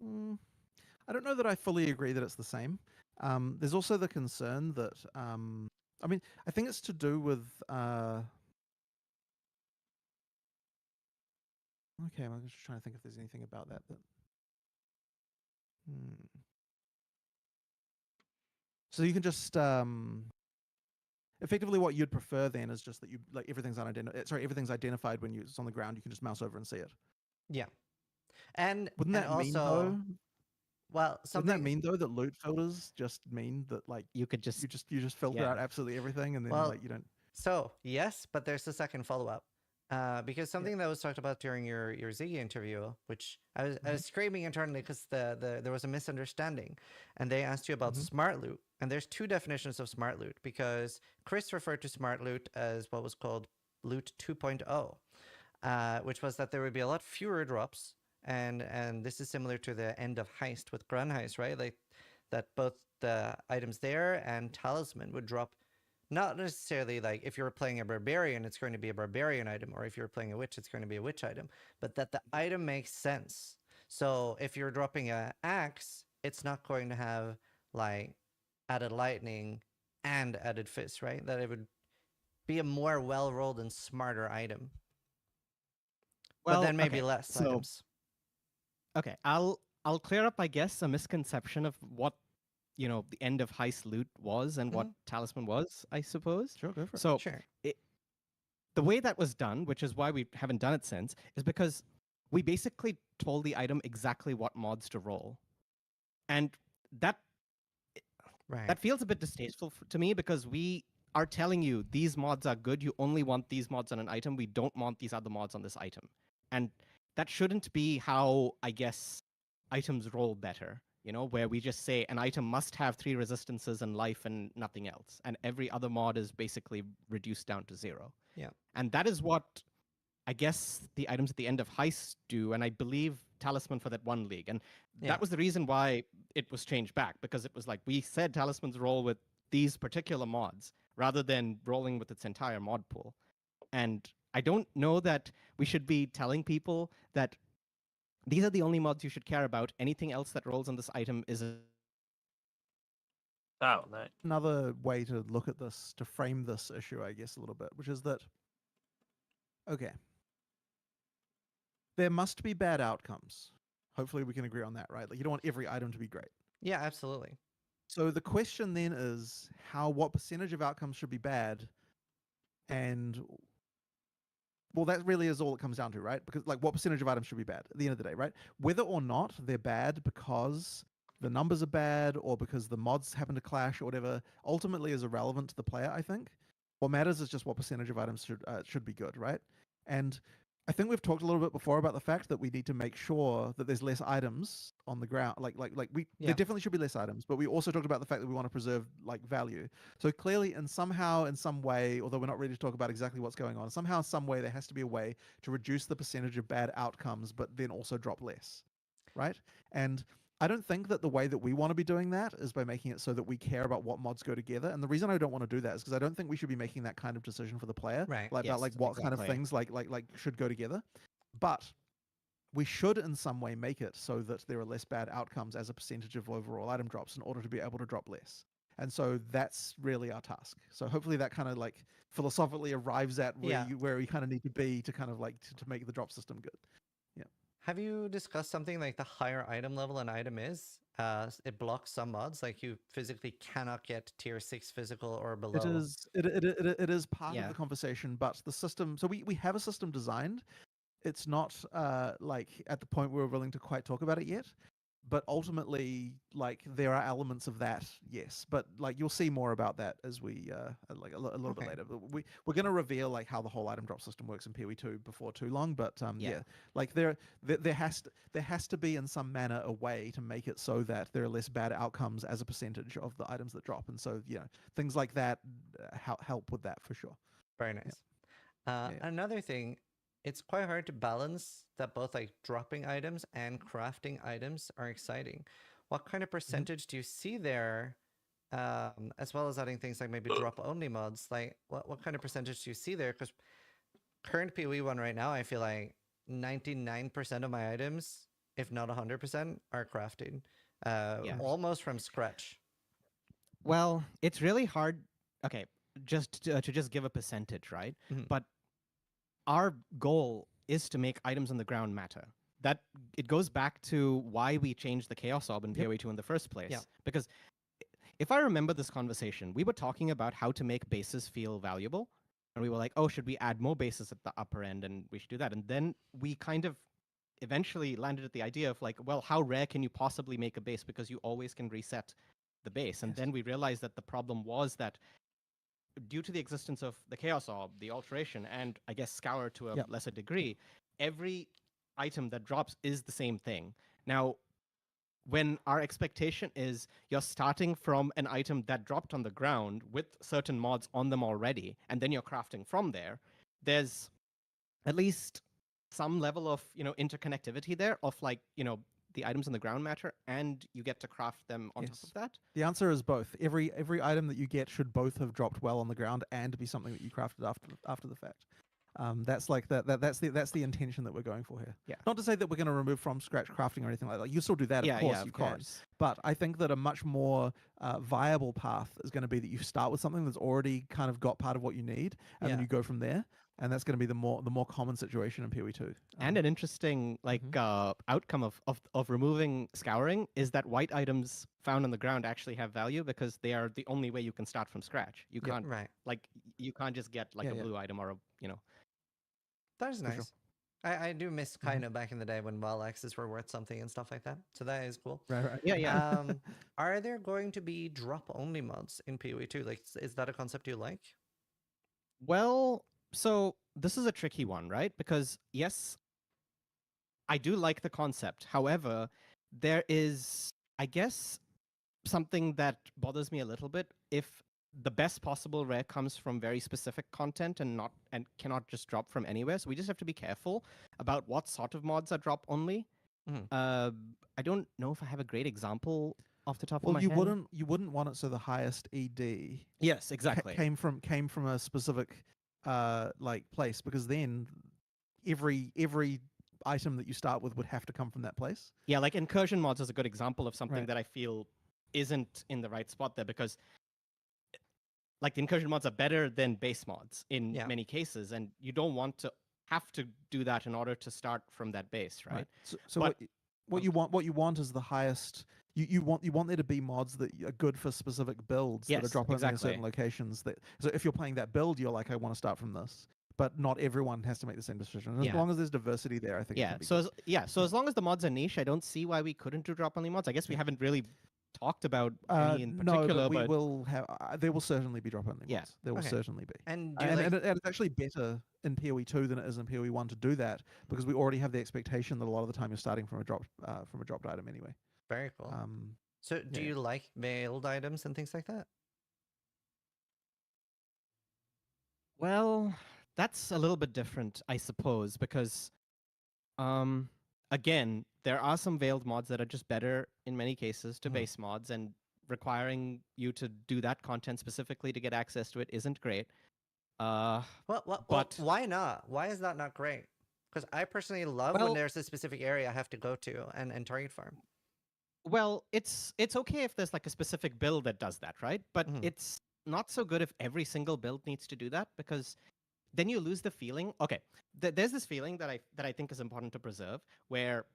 I don't know that I fully agree that it's the same. There's also the concern that I mean, I think it's to do with okay, I'm just trying to think if there's anything about that. So you can just effectively what you'd prefer then is just that you like everything's identified when it's on the ground. You can just mouse over and see it. Yeah. And Wouldn't and that mean also, though? well, Wouldn't something that mean though that loot filters just mean that like You could just you just filter yeah. out absolutely everything and then Well, like you don't. So yes, but there's a second follow-up. Because something that was talked about during your Ziggy interview, which I was screaming internally because there was a misunderstanding, and they asked you about smart loot, and there's 2 definitions of smart loot because Chris referred to smart loot as what was called loot 2.0, which was that there would be a lot fewer drops, and this is similar to the end of Heist with Grun Heist, right? Like that both the items there and Talisman would drop. Not necessarily like if you're playing a barbarian, it's going to be a barbarian item, or if you're playing a witch, it's going to be a witch item, but that the item makes sense. So if you're dropping an axe, it's not going to have like added lightning and added fist, right? That it would be a more well-rolled and smarter item. But then maybe okay, less so- items. Okay, I'll clear up, I guess, a misconception of what the end of Heist loot was and what Talisman was, I suppose. Sure, go for it. So Sure. the way that was done, which is why we haven't done it since, is because we basically told the item exactly what mods to roll, and that Right. that feels a bit distasteful to me because we are telling you these mods are good, you only want these mods on an item, we don't want these other mods on this item. And that shouldn't be how, I guess, items roll better, where we just say an item must have 3 resistances and life and nothing else, and every other mod is basically reduced down to 0. Yeah. And that is what I guess the items at the end of Heist do, and I believe Talisman for that one league. And Yeah. that was the reason why it was changed back, because it was like we said Talisman's roll with these particular mods rather than rolling with its entire mod pool. And I don't know that we should be telling people that these are the only mods you should care about. Anything else that rolls on this item is Oh, nice. Another way to look at this, to frame this issue, I guess, a little bit, which is that, okay, there must be bad outcomes. Hopefully we can agree on that, right? Like, you don't want every item to be great. Yeah, absolutely. So the question then is what percentage of outcomes should be bad? And well, that really is all it comes down to, right? Because like what percentage of items should be bad at the end of the day, right? Whether or not they're bad because the numbers are bad or because the mods happen to clash or whatever, ultimately is irrelevant to the player, I think. What matters is just what percentage of items should be good, right? And I think we've talked a little bit before about the fact that we need to make sure that there's less items on the ground. There definitely should be less items, but we also talked about the fact that we want to preserve like value. So clearly, in some way, although we're not ready to talk about exactly what's going on, somehow, some way, there has to be a way to reduce the percentage of bad outcomes, but then also drop less, right? And I don't think that the way that we want to be doing that is by making it so that we care about what mods go together. And the reason I don't want to do that is because I don't think we should be making that kind of decision for the player, Right. about Yes, like what kind of exactly. things like should go together. But we should in some way make it so that there are less bad outcomes as a percentage of overall item drops in order to be able to drop less. And so that's really our task. So hopefully that kind of like philosophically arrives at where we kind of need to be to kind of like to make the drop system good. Have you discussed something like the higher item level an item is? It blocks some mods, like you physically cannot get tier 6 physical or below. It is part Yeah. of the conversation, but the system. So we have a system designed. It's not like at the point where we're willing to quite talk about it yet. But ultimately, like there are elements of that, yes. But like you'll see more about that as we like a little bit Okay. later. But we're going to reveal like how the whole item drop system works in PoE2 before too long. But Yeah. like there has to be in some manner a way to make it so that there are less bad outcomes as a percentage of the items that drop, and so things like that help with that for sure. Very nice. Yeah. Another thing, it's quite hard to balance that both like dropping items and crafting items are exciting. What kind of percentage do you see there? As well as adding things like maybe drop only mods, like what kind of percentage do you see there? Because current PoE one right now, I feel like 99% of my items, if not 100%, are crafted, almost from scratch. Well, it's really hard. Okay, just to just give a percentage, right? Mhm. But our goal is to make items on the ground matter. That it goes back to why we changed the Chaos Orb in PoE2 in the first place. Yeah. Because if I remember this conversation, we were talking about how to make bases feel valuable. And we were like, oh, should we add more bases at the upper end? And we should do that. And then we kind of eventually landed at the idea of like, well, how rare can you possibly make a base? Because you always can reset the base. And Yes. then we realized that the problem was that due to the existence of the Chaos Orb, the Alteration, and I guess Scour to a lesser degree, every item that drops is the same thing. Now, when our expectation is you're starting from an item that dropped on the ground with certain mods on them already, and then you're crafting from there, there's at least some level of interconnectivity there of like the items on the ground matter, and you get to craft them on top of that. The answer is both. Every item that you get should both have dropped well on the ground and be something that you crafted after the fact. That's like that's the intention that we're going for here. Yeah. Not to say that we're going to remove from scratch crafting or anything like that. You still do that, Yeah, of course, yeah, you of can. course. But I think that a much more viable path is going to be that you start with something that's already kind of got part of what you need, and then you go from there. And that's going to be the more common situation in PoE2. And an interesting outcome of removing scouring is that white items found on the ground actually have value because they are the only way you can start from scratch. You can't Right. you can't just get like a blue item or a That is For nice. sure. I do miss kind of back in the day when WoW X's were worth something and stuff like that. So that is cool. Right. Yeah, yeah. Are there going to be drop only mods in PoE 2? Like, is that a concept you like? Well, so this is a tricky one, right? Because yes, I do like the concept. However, there is, I guess, something that bothers me a little bit. If the best possible rare comes from very specific content and cannot just drop from anywhere, so we just have to be careful about what sort of mods are drop only. Mhm. I don't know if I have a great example off the top of Well, my you head. wouldn't want it so the highest ED Yes, exactly. came from a specific like place, because then every item that you start with would have to come from that place. Yeah, like incursion mods is a good example of something Right. that I feel isn't in the right spot there, because like the incursion mods are better than base mods in Yeah. many cases, and you don't want to have to do that in order to start from that base, right? So But- what you want is the highest. You want there to be mods that are good for specific builds that are Yes, drop only in exactly. certain locations. So if you're playing that build, you're like, I want to start from this. But not everyone has to make the same decision. As Yeah. long as there's diversity there, I think. It Yeah. can be So good. so as long as the mods are niche, I don't see why we couldn't do drop only mods. I guess we haven't really talked about any in particular, no, but we but will have. There will certainly be drop only mods. Yeah. There will Okay. certainly be. And do you And like? it's actually better in PoE 2 than it is in PoE 1 to do that, because we already have the expectation that a lot of the time you're starting from a dropped item anyway. Very cool. Um, So, do yeah. you like veiled items and things like that? well, that's a little bit different, I suppose, because again, there are some veiled mods that are just better in many cases to Mhm. base mods, and requiring you to do that content specifically to get access to it isn't great. Well, But- why not? Why is that not great? Because I personally love when Well- there's a specific area I have to go to and target farm. Well, it's okay if there's like a specific build that does that, right? But Mhm. it's not so good if every single build needs to do that, because then you lose the feeling. Okay, there's this feeling that I think is important to preserve, where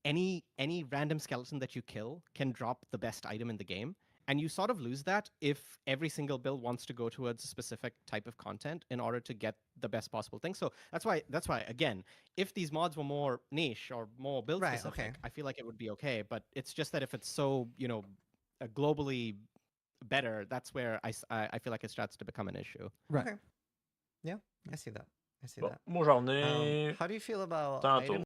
any random skeleton that you kill can drop the best item in the game, and you sort of lose that if every single build wants to go towards a specific type of content in order to get the best possible thing. So that's why again, if these mods were more niche or more build Right, specific, okay. I feel like it would be okay. But it's just that if it's so globally better, that's where I feel like it starts to become an issue. Right. Okay. Yeah, I see that. I see Bon, that. moi j'en ai How do you feel about tantôt. items